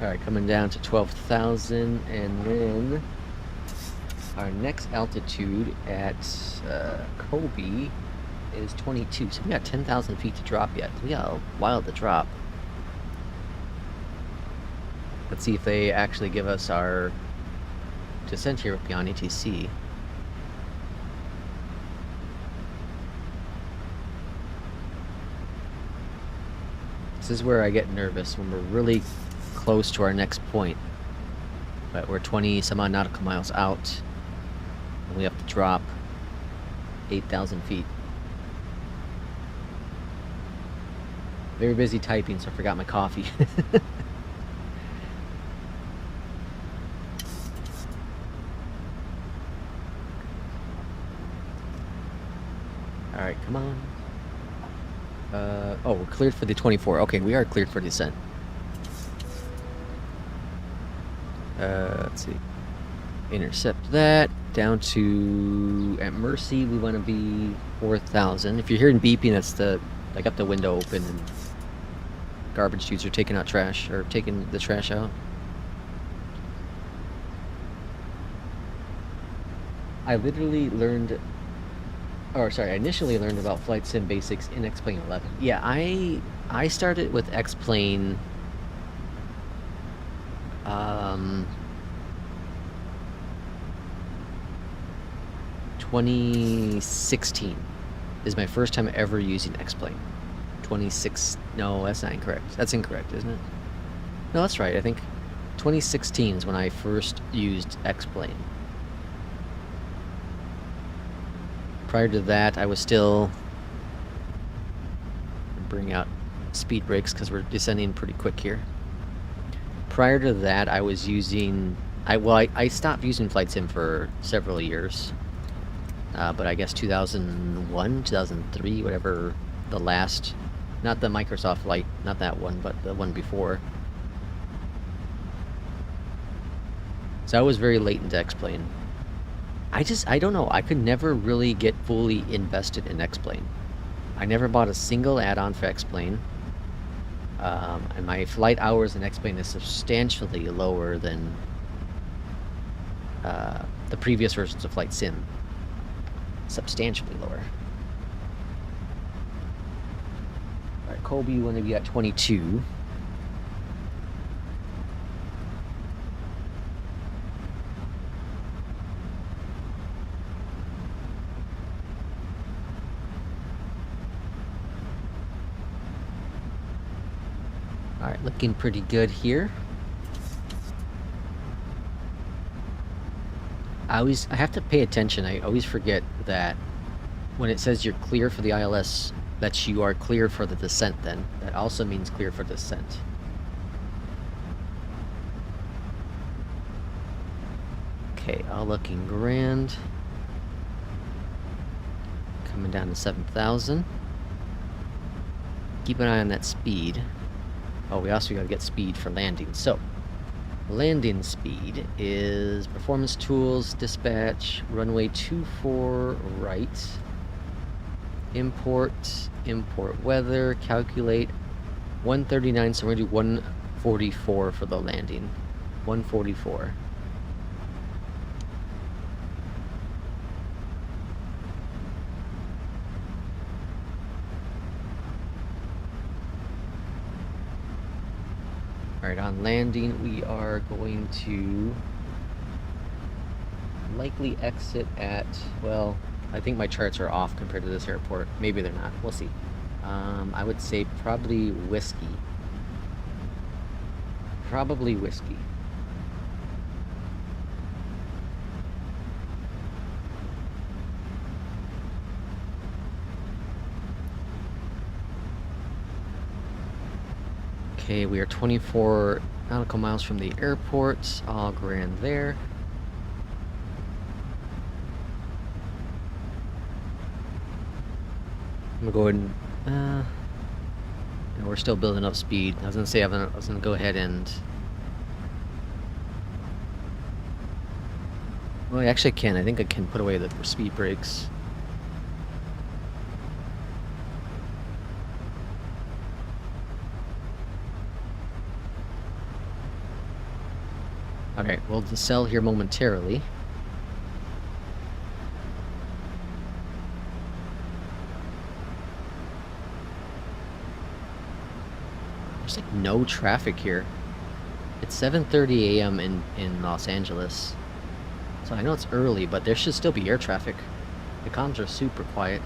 Alright, coming down to 12,000, and then our next altitude at Kobe is 22, so we got 10,000 feet to drop yet. We got a while to drop. Let's see if they actually give us our descent here with BeyondATC. This is where I get nervous, when we're really close to our next point. But we're 20 some odd nautical miles out. And we have to drop 8,000 feet. Very busy typing, so I forgot my coffee. Alright, come on. Oh, we're cleared for the 24. Okay, we are cleared for descent. Let's see. Intercept that. Down to... At Mercy, we want to be 4,000. If you're hearing beeping, that's the... I got the window open and garbage dudes are taking out trash, or taking the trash out. I literally learned... Or sorry, I initially learned about flight sim basics in X-Plane 11. Yeah, I started with X-Plane 2016 is my first time ever using X-Plane. 26... No, that's not incorrect. That's incorrect, isn't it? No, that's right. I think 2016 is when I first used X-Plane. Prior to that, I was still... Bring out speed brakes because we're descending pretty quick here. Prior to that, I was using... I stopped using flight sim for several years. But I guess 2001, 2003, whatever the last... Not the Microsoft flight, not that one, but the one before. So I was very late into X-Plane. I don't know, I could never really get fully invested in X-Plane. I never bought a single add-on for X-Plane. And my flight hours in X-Plane is substantially lower than the previous versions of Flight Sim. Substantially lower. Alright, Kobe, you want to be at 22. Alright, looking pretty good here. I have to pay attention. I always forget that when it says you're clear for the ILS, that you are clear for the descent then. That also means clear for descent. Okay, all looking grand. Coming down to 7,000. Keep an eye on that speed. Oh, we also gotta get speed for landing. So, landing speed is performance tools, dispatch, runway 24 right, import weather, calculate 139, so we're gonna do 144 for the landing. 144. Alright, on landing, we are going to likely exit at, well, I think my charts are off compared to this airport. Maybe they're not. We'll see. I would say probably whiskey. Probably whiskey. Okay, we are 24 nautical miles from the airport. All grand there. I'm gonna go ahead and... no, we're still building up speed. I was gonna say I was gonna go ahead and... Well, I actually can. I think I can put away the speed brakes. Alright, we'll decel here momentarily. There's like no traffic here. It's 7:30 a.m. in Los Angeles. So I know it's early, but there should still be air traffic. The comms are super quiet.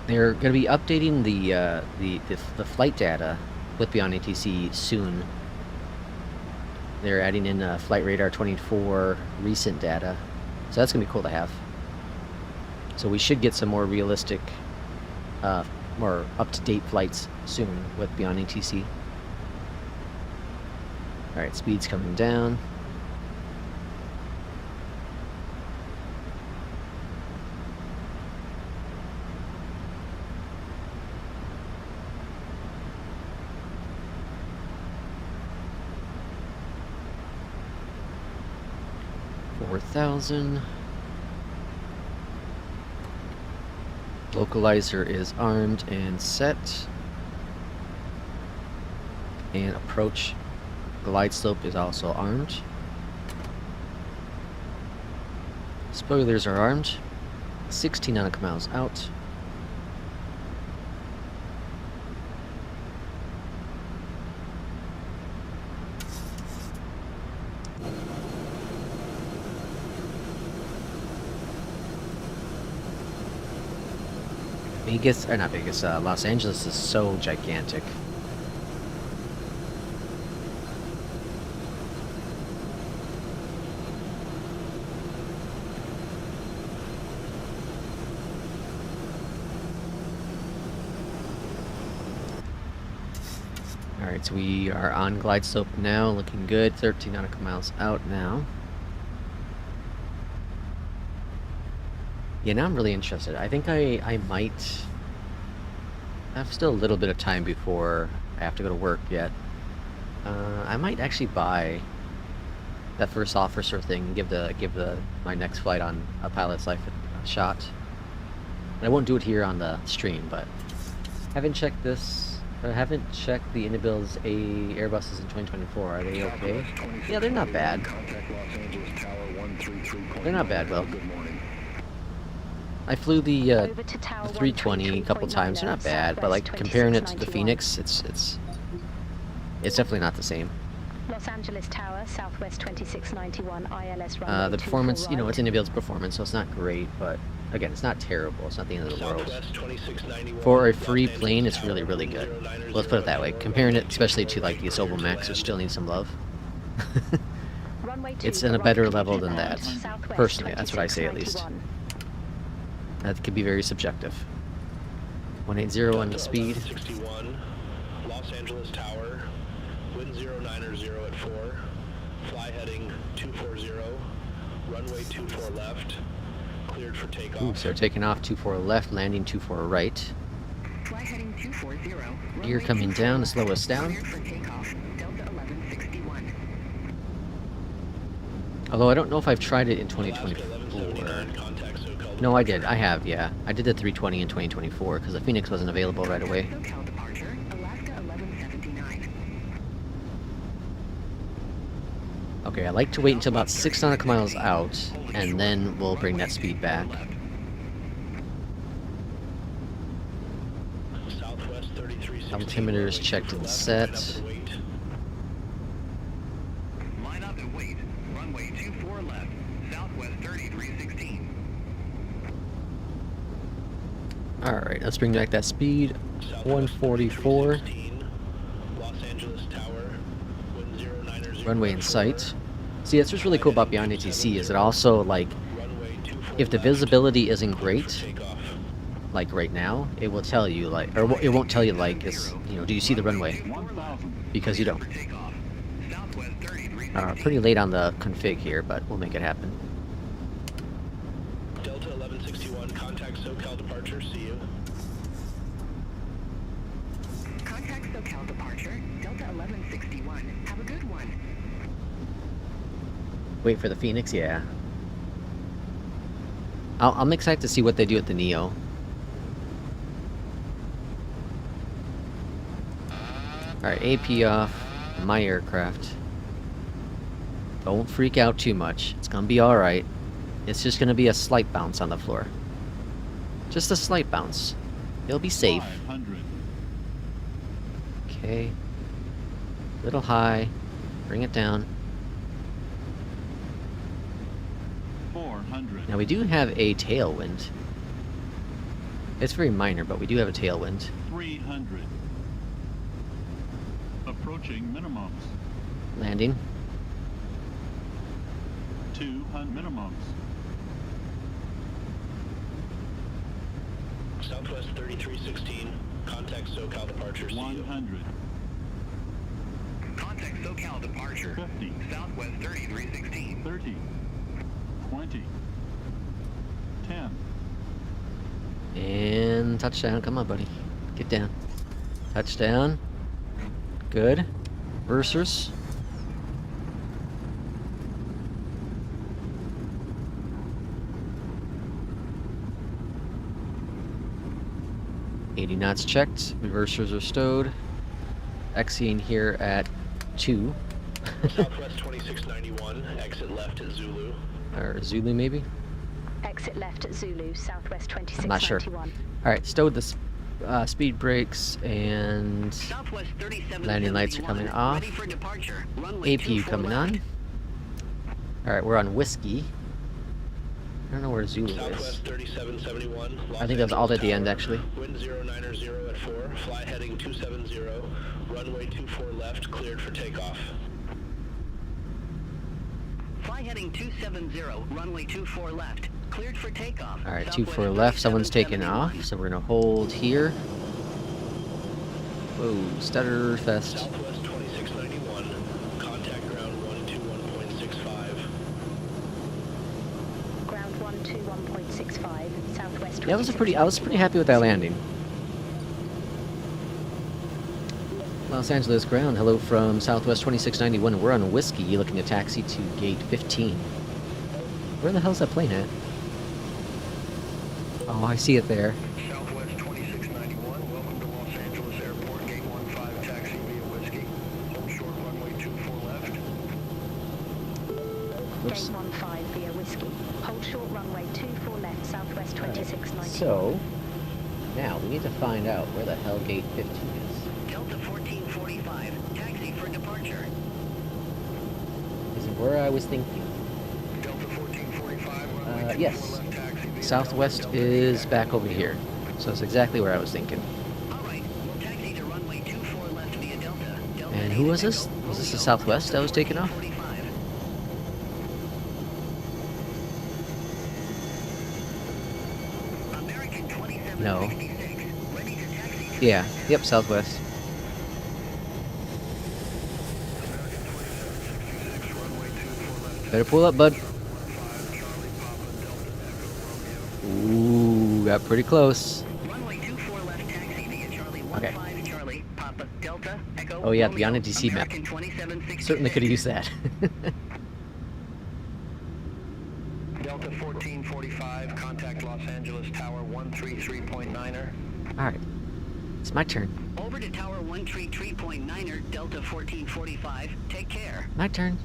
They're going to be updating the flight data with BeyondATC soon. They're adding in Flight Radar 24 recent data, so that's going to be cool to have. So we should get some more realistic, more up-to-date flights soon with BeyondATC. All right, speed's coming down. $4,000. Localizer is armed and set. And approach glide slope is also armed. Spoilers are armed. 16 nautical miles out. Vegas, or not Vegas, Los Angeles is so gigantic. Alright, so we are on glide slope now, looking good, 13 nautical miles out now. Yeah, now I'm really interested. I think I might... I have still a little bit of time before I have to go to work yet. I might actually buy that first officer thing and give my next flight on a pilot's life a shot. And I won't do it here on the stream, but haven't checked this. I haven't checked the Inabil's Airbuses in 2024. Are they okay? Yeah, they're not bad. They're not bad, Will. I flew the 320 a couple times. They're not bad, but like comparing it to the Phoenix, it's definitely not the same. Los Angeles Tower, Southwest 2691 ILS runway the performance, you know, it's Inabil's performance, so it's not great, but again, it's not terrible. It's not the end of the world. For a free plane, it's really, really good. Let's put it that way. Comparing it, especially to like the Asobel Max, which still needs some love. It's in a better level than that. Personally, that's what I say at least. That could be very subjective. 180 on the speed. 61, Los Angeles Tower, wind 090 at 4, fly heading 240, runway 24 left, cleared for takeoff. Ooh, so taking off 24 left, landing 24 right. Fly heading 240. Gear coming down to slow us down. Although I don't know if I've tried it in 2024. No, I did. I have, yeah. I did the 320 in 2024 because the Phoenix wasn't available right away. Okay, I like to wait until about 6 nautical miles out, and then we'll bring that speed back. Altimeter is checked and set. Line up and wait. Runway 24 left. Southwest 3316. Alright, let's bring back that speed. 144. Runway in sight. See, that's what's really cool about BeyondATC is it also, like, if the visibility isn't great, like right now, it will tell you, like, or it won't tell you, like, it's, you know, do you see the runway? Because you don't. Pretty late on the config here, but we'll make it happen. Delta 1161, contact SoCal departure, see you. Contact SoCal departure, Delta 1161. Have a good one. Wait for the Phoenix, yeah. I'm excited to see what they do at the Neo. Alright, AP off. My aircraft. Don't freak out too much. It's gonna be alright. It's just gonna be a slight bounce on the floor. Just a slight bounce. It'll be safe. 500. Okay. Little high. Bring it down. 400. Now we do have a tailwind. It's very minor, but we do have a tailwind. 300. Approaching minimums. Landing. 200 minimums. Southwest 3316, contact SoCal departure. 100. Contact SoCal departure. 50. Southwest 3316. 30. 20. 10. And touchdown. Come on, buddy. Get down. Touchdown. Good. Versers. knots checked. Reversers are stowed. Exiting here at 2. Southwest 2691, exit left at Zulu. Or Zulu, maybe? Exit left at Zulu, Southwest I'm not sure. 2691. Alright, stowed the speed brakes, and Southwest 3771, landing lights are coming off. ready for departure. Runway APU 24 coming left. on. Alright, we're on Whiskey. I don't know where Zulu is. Southwest 3771. Los I think that was all at the Angeles end, Tower, actually. Wind 090 at 4. Fly heading 270. Runway 24 left. Cleared for takeoff. Fly heading 270, runway 24 left. Cleared for takeoff. Alright, Southwest 24 left. Someone's taking 3771. off, so we're gonna hold here. Whoa, stutter fest. Southwest 2691. Contact ground 121.65. Ground 121.65, Southwest Yeah, I was pretty happy with that landing. Los Angeles ground, hello from Southwest 2691. We're on Whiskey, looking to taxi to gate 15. Where the hell's that plane at? Oh, I see it there. Southwest 2691, welcome to Los Angeles Airport, gate 15, taxi via Whiskey. Hold short runway 24 left. Oops. Gate 15 via Whiskey. Hold short runway 24 left, Southwest 2691. So, now we need to find out where the hell gate 15 is. Delta 1445, taxi for departure. Is it where I was thinking? Delta 1445, runway 24 Yes. left, taxi via Southwest Delta is 37. back over here. So it's exactly where I was thinking. All right, we'll taxi to runway 24 left via Delta. Delta And who was this? Was this the Southwest that was taking off? 1445. American 2766, No. ready to taxi to Yeah, yep, Southwest. Better pull up, bud. Ooh, got pretty close. runway 24 left taxi via Charlie 15 Okay. Charlie Papa Delta Echo. Oh yeah, the Romeo, BeyondATC map. American 2766. Certainly could have used that. Delta 1445, contact Los Angeles Tower 133.9er. Alright. It's my turn. Over to Tower 133.9er, Delta 1445. Take care. My turn.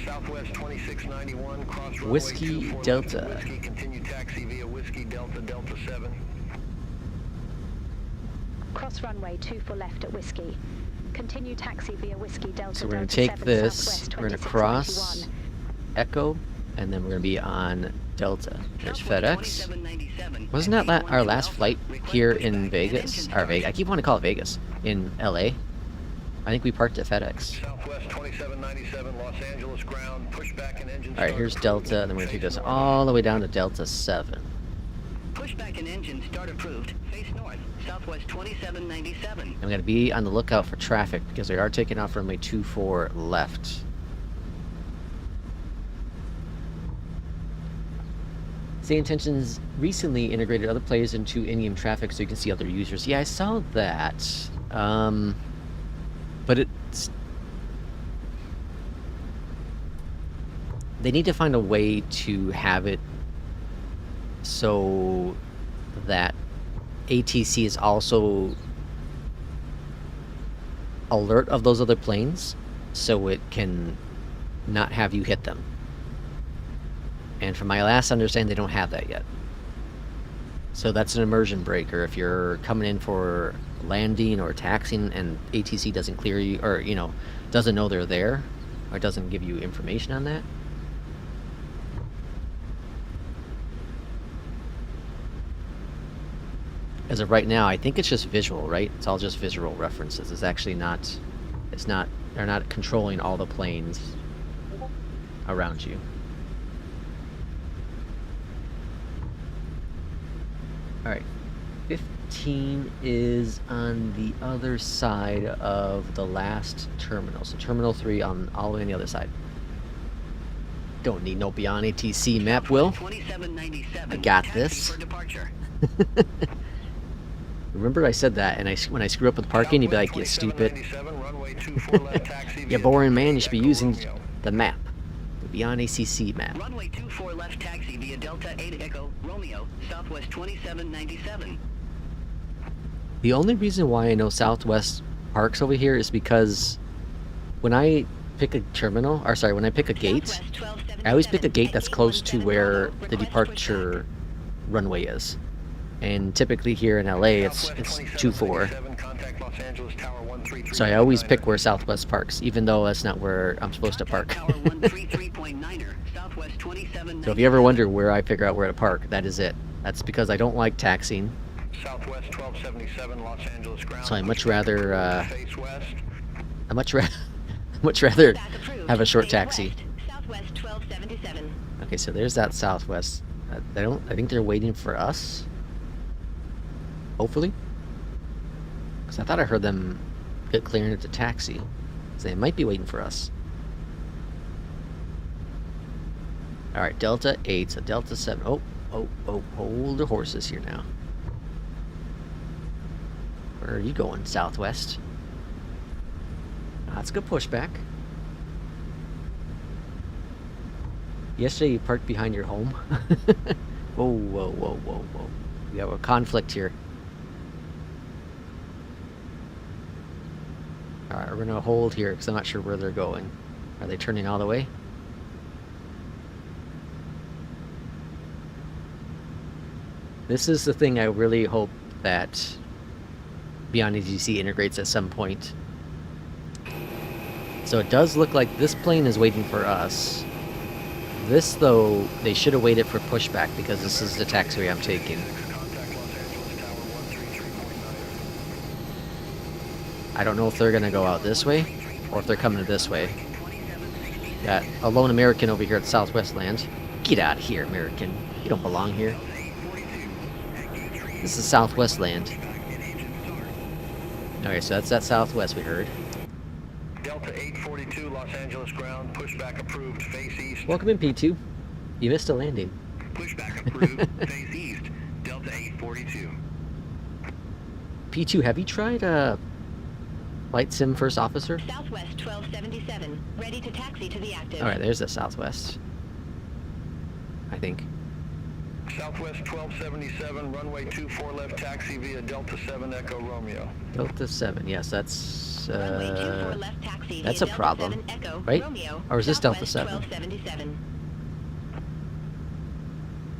Southwest 2691, cross runway Whiskey 24 Delta. left to Whiskey, continue taxi via Whiskey Delta, Delta 7. Cross runway 24 left at Whiskey. Continue taxi via Whiskey Delta. So we're gonna Delta take 7, this, Southwest we're gonna 2691. cross Echo, and then we're gonna be on Delta. There's Southwest FedEx. 2797. Wasn't that our last flight Request here pushback in and Vegas? engine Or start. Vegas. I keep wanting to call it Vegas. In LA. I think we parked at FedEx. Southwest 2797, Los Angeles ground, pushback and engine Alright, start here's approved. Delta, and then we're gonna take this all the way down to Delta 7. Pushback and engine start approved. Face north. Southwest 2797. I'm gonna be on the lookout for traffic because they are taking off runway 24 left. Say Intentions recently integrated other players into in-game traffic so you can see other users. Yeah, I saw that. But it's... They need to find a way to have it so that ATC is also alert of those other planes so it can not have you hit them. And from my last understanding, they don't have that yet. So that's an immersion breaker. If you're coming in for landing or taxiing and ATC doesn't clear you, or, you know, doesn't know they're there, or doesn't give you information on that, As of right now, I think it's just visual, right? It's all just visual references. It's actually not... It's not... They're not controlling all the planes around you. Alright. 15 is on the other side of the last terminal. So Terminal 3 on all the way on the other side. Don't need no BeyondATC map, Will. I got this. Remember I said that, and when I screw up with parking, you'd be like, you stupid. You boring man, you should be using the map. The BeyondATC map. Runway 24 left taxi via Delta 8 Echo Romeo, Southwest 2797. The only reason why I know Southwest parks over here is because when I pick a terminal, or sorry, when I pick a gate, I always pick a gate that's close to where the departure runway is. And typically here in LA, it's 24. So I always pick where Southwest parks, even though that's not where I'm supposed to park. So if you ever wonder where I figure out where to park, that is it. That's because I don't like taxiing. Southwest 1277 Los Angeles ground. So I much rather much rather have a short taxi. Southwest 1277. Okay, so there's that Southwest. I think they're waiting for us. Hopefully. Because I thought I heard them get clearance to taxi. So they might be waiting for us. Alright, Delta 8, so Delta 7. Oh, hold the horses here now. Where are you going, Southwest? That's a good pushback. Yesterday you parked behind your home. Whoa. We have a conflict here. Alright, we're gonna hold here because I'm not sure where they're going. Are they turning all the way? This is the thing I really hope that BeyondATC integrates at some point. So it does look like this plane is waiting for us. This, though, they should have waited for pushback because this is the taxiway I'm taking. I don't know if they're going to go out this way or if they're coming this way. Got a lone American over here at Southwest Land. Get out of here, American. You don't belong here. This is Southwest Land. Okay, so that's that Southwest we heard. Delta 842 Los Angeles ground, pushback approved, face east. Welcome in, P2. You missed a landing. Pushback approved, face east, Delta 842. P2, have you tried Flight Sim First Officer? Southwest 1277. Ready to taxi to the active. Alright, there's the Southwest. I think. Southwest 1277, runway 24 left taxi via Delta 7 Echo Romeo. Delta 7, yes, that's Runway 24 left taxi that's via a Delta problem, 7 Echo right? Romeo, Or is this Delta Southwest 7? 1277.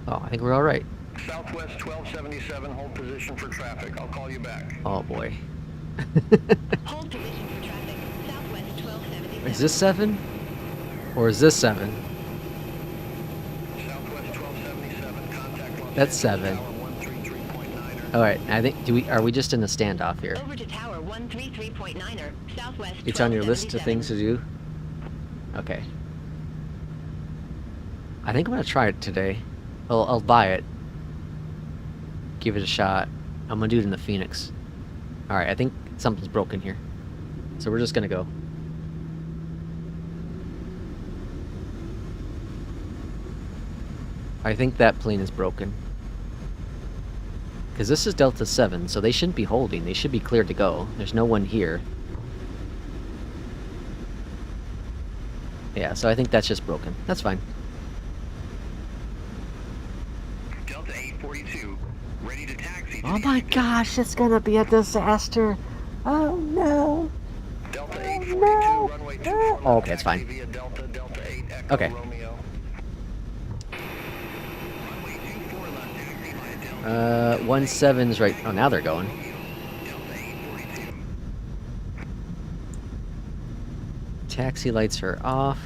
Oh, I think we're alright. Southwest 1277, hold position for traffic. I'll call you back. Oh boy. Hold position for traffic. Southwest 1277. Is this 7? Or is this 7? Southwest 1277, contact Los That's Angeles 7. Tower 133.9er. Alright, I think are we just in a standoff here? Over to tower 133.9er. Southwest It's on your list of 1277. things to do? Okay. I think I'm gonna try it today. I'll buy it. Give it a shot. I'm gonna do it in the Phoenix. Alright, I think something's broken here. So we're just gonna go. I think that plane is broken. Because this is Delta 7, so they shouldn't be holding. They should be cleared to go. There's no one here. Yeah, so I think that's just broken. That's fine. Delta 842, ready to taxi. Oh my gosh, it's gonna be a disaster. Oh no. Delta 842, runway 24 left Oh, okay, it's taxi fine. via Delta 8 Echo Okay. Romeo. Runway 24 left taxi via Delta 17's right. Oh, now they're going. Delta 842. Taxi lights are off.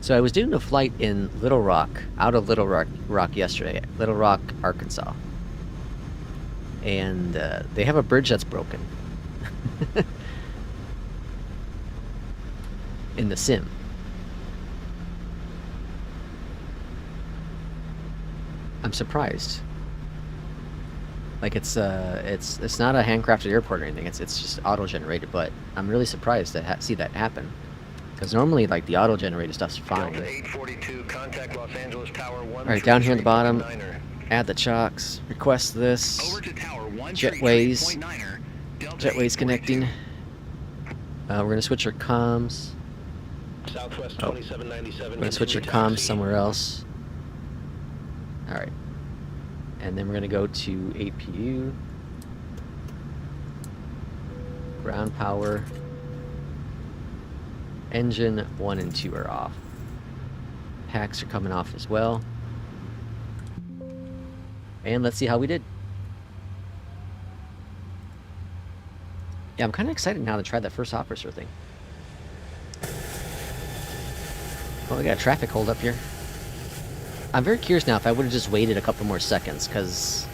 So I was doing a flight in Little Rock, out of Little Rock yesterday, Little Rock, Arkansas. And they have a bridge that's broken. In the sim. I'm surprised. Like it's not a handcrafted airport or anything. It's just auto generated. But I'm really surprised to see that happen. Because normally, like the auto generated stuff's fine. Delta 842, contact Los Angeles Tower 133.9er. All right, down here at the bottom, add the chocks. Request this. Over to Tower 133.9er. Jetways connecting. We're gonna switch our comms. Southwest Oh. 2797. We're gonna switch your comms somewhere else. All right. And then we're gonna go to APU. Ground power. Engine 1 and 2 are off. Packs are coming off as well. And let's see how we did. Yeah, I'm kind of excited now to try that first officer thing. Oh, we got a traffic hold up here. I'm very curious now if I would have just waited a couple more seconds, because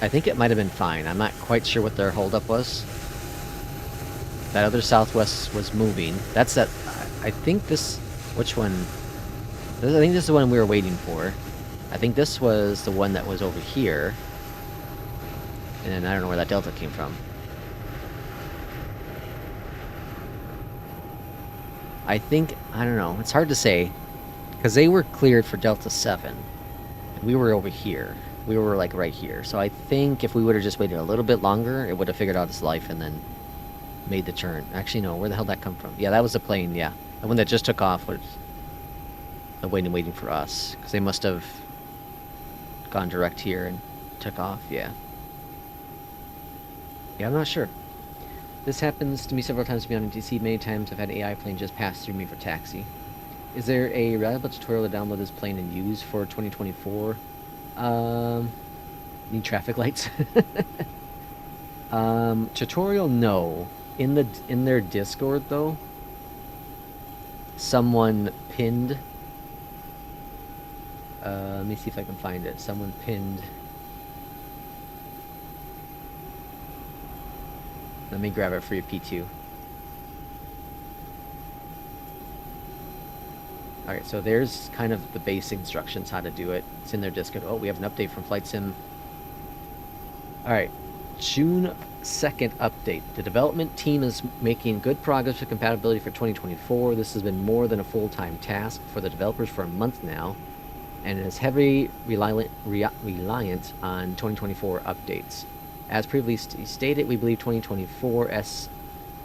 I think it might have been fine. I'm not quite sure what their holdup was. That other Southwest was moving. That's that. I think this. Which one? I think this is the one we were waiting for. I think this was the one that was over here. And then I don't know where that Delta came from. I think, I don't know. It's hard to say. Because they were cleared for Delta 7. And we were over here. We were like right here. So I think if we would have just waited a little bit longer, it would have figured out its life and then made the turn. Actually, no. Where the hell did that come from? Yeah, that was the plane, yeah. The one that just took off was waiting for us. Because they must have gone direct here and took off, yeah. Yeah, I'm not sure. This happens to me several times beyond BeyondATC. Many times I've had an AI plane just pass through me for taxi. Is there a reliable tutorial to download this plane and use for 2024? Need traffic lights? Tutorial, no. In their Discord though, someone pinned. Let me see if I can find it. Someone pinned. Let me grab it for your P2. Alright, so there's kind of the basic instructions how to do it. It's in their Discord. Oh, we have an update from Flight Sim. Alright, June 2nd update. The development team is making good progress with compatibility for 2024. This has been more than a full-time task for the developers for a month now, and it is heavily reliant on 2024 updates. As previously stated, we believe 2024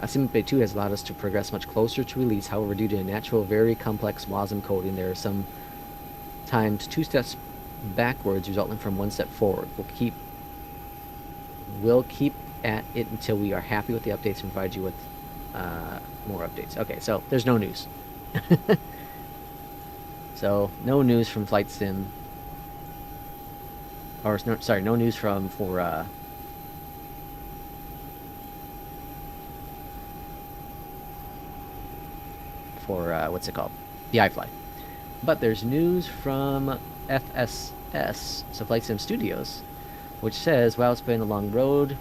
Assembly 2 has allowed us to progress much closer to release. However, due to a natural, very complex WASM coding, there are some times 2 steps backwards, resulting from 1 step forward. We'll keep at it until we are happy with the updates and provide you with more updates. Okay, so there's no news. So no news from Flight Sim. Or no, sorry, no news for what's it called? The iFly. But there's news from FSS, so Flight Sim Studios, which says, wow, it's been a long road,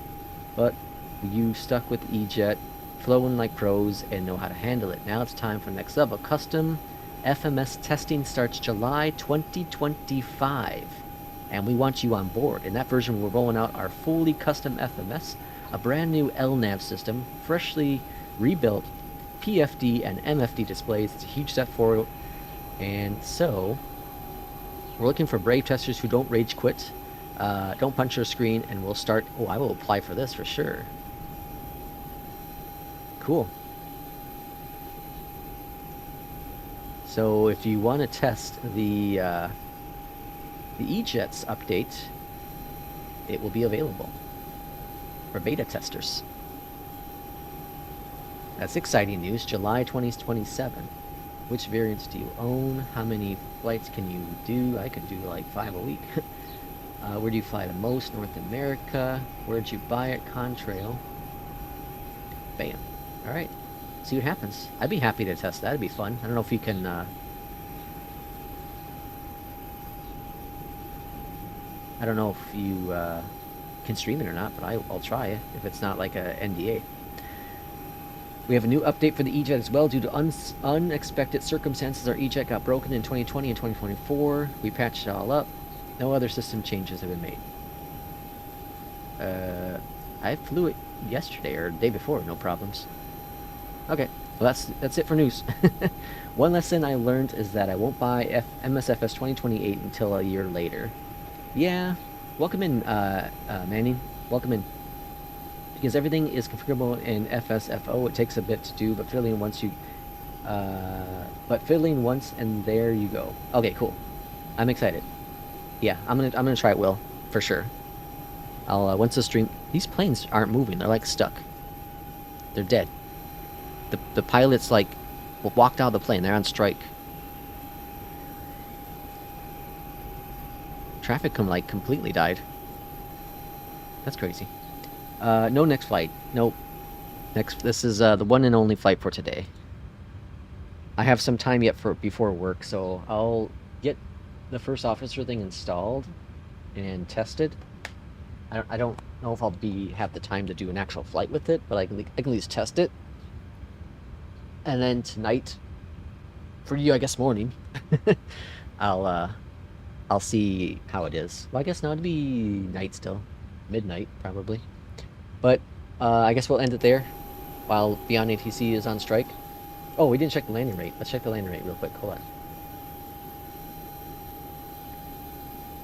but you stuck with E-Jet, flowing like pros, and know how to handle it. Now it's time for the next level. Custom FMS testing starts July 2025, and we want you on board. In that version, we're rolling out our fully custom FMS, a brand new LNAV system, freshly rebuilt PFD and MFD displays. It's a huge step forward, and so we're looking for brave testers who don't rage quit, don't punch your screen, and we'll start. Oh, I will apply for this for sure. Cool. So if you want to test the E-Jets update, it will be available for beta testers. That's exciting news. July 2027. Which variants do you own? How many flights can you do? I could do like 5 a week. Where do you fly the most? North America. Where'd you buy it? Contrail. Bam. Alright. See what happens. I'd be happy to test that. It'd be fun. I don't know if you can... I don't know if you can stream it or not, but I'll try it if it's not like a NDA. We have a new update for the E-Jet as well. Due to unexpected circumstances, our E-Jet got broken in 2020 and 2024. We patched it all up. No other system changes have been made. I flew it yesterday or the day before, no problems. Okay, well that's it for news. One lesson I learned is that I won't buy MSFS 2028 until a year later. Yeah, welcome in, Manning. Welcome in. Because everything is configurable in FSFO, it takes a bit to do, but fiddling once and there you go. Okay, cool. I'm excited. Yeah, I'm gonna try it, Will, for sure. I'll once the stream. These planes aren't moving. They're like stuck. They're dead. The pilots like walked out of the plane. They're on strike. Traffic completely died. That's crazy. No next flight. Nope. This is the one and only flight for today. I have some time yet before work, so I'll get the first officer thing installed and tested. I don't know if I'll have the time to do an actual flight with it, but I can at least test it. And then tonight, for you, I guess morning, I'll see how it is. Well, I guess now it'd be night still, midnight probably. But I guess we'll end it there while BeyondATC is on strike. Oh, we didn't check the landing rate. Let's check the landing rate real quick. Hold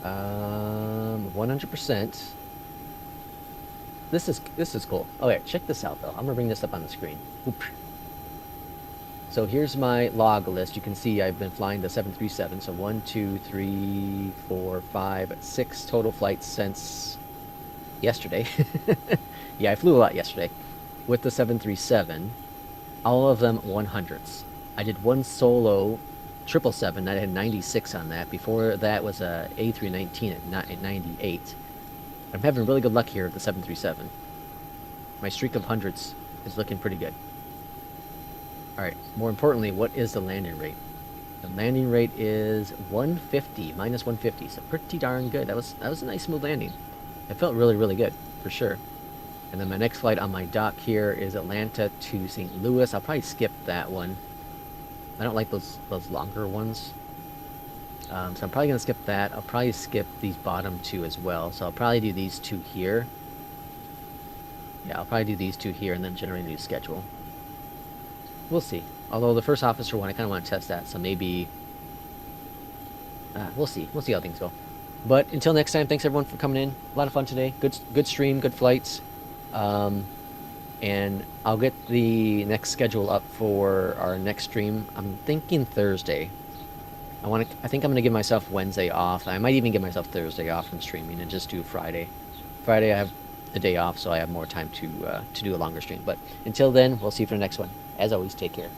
on. 100%. This is cool. Okay, check this out though. I'm gonna bring this up on the screen. Oop. So here's my log list. You can see I've been flying the 737. So 1, 2, 3, 4, 5, 6 total flights since yesterday. Yeah, I flew a lot yesterday with the 737. All of them 100s. I did one solo 777 that had 96 on that. Before that was a A319 at 98. I'm having really good luck here with the 737. My streak of hundreds is looking pretty good. Alright, more importantly, what is the landing rate? The landing rate is 150, minus 150, so pretty darn good. That was a nice smooth landing. It felt really, really good, for sure. And then my next flight on my dock here is Atlanta to St. Louis. I'll probably skip that one. I don't like those longer ones. So I'm probably going to skip that. I'll probably skip these bottom two as well. So I'll probably do these two here. Yeah, I'll probably do these two here and then generate a new schedule. We'll see. Although the first officer one, I kind of want to test that. So maybe... we'll see. We'll see how things go. But until next time, thanks everyone for coming in. A lot of fun today. Good stream, good flights. And I'll get the next schedule up for our next stream. I'm thinking Thursday. I think I'm gonna give myself Wednesday off. I might even give myself Thursday off from streaming and just do Friday. Friday I have the day off, so I have more time to do a longer stream. But until then, we'll see you for the next one. As always, take care.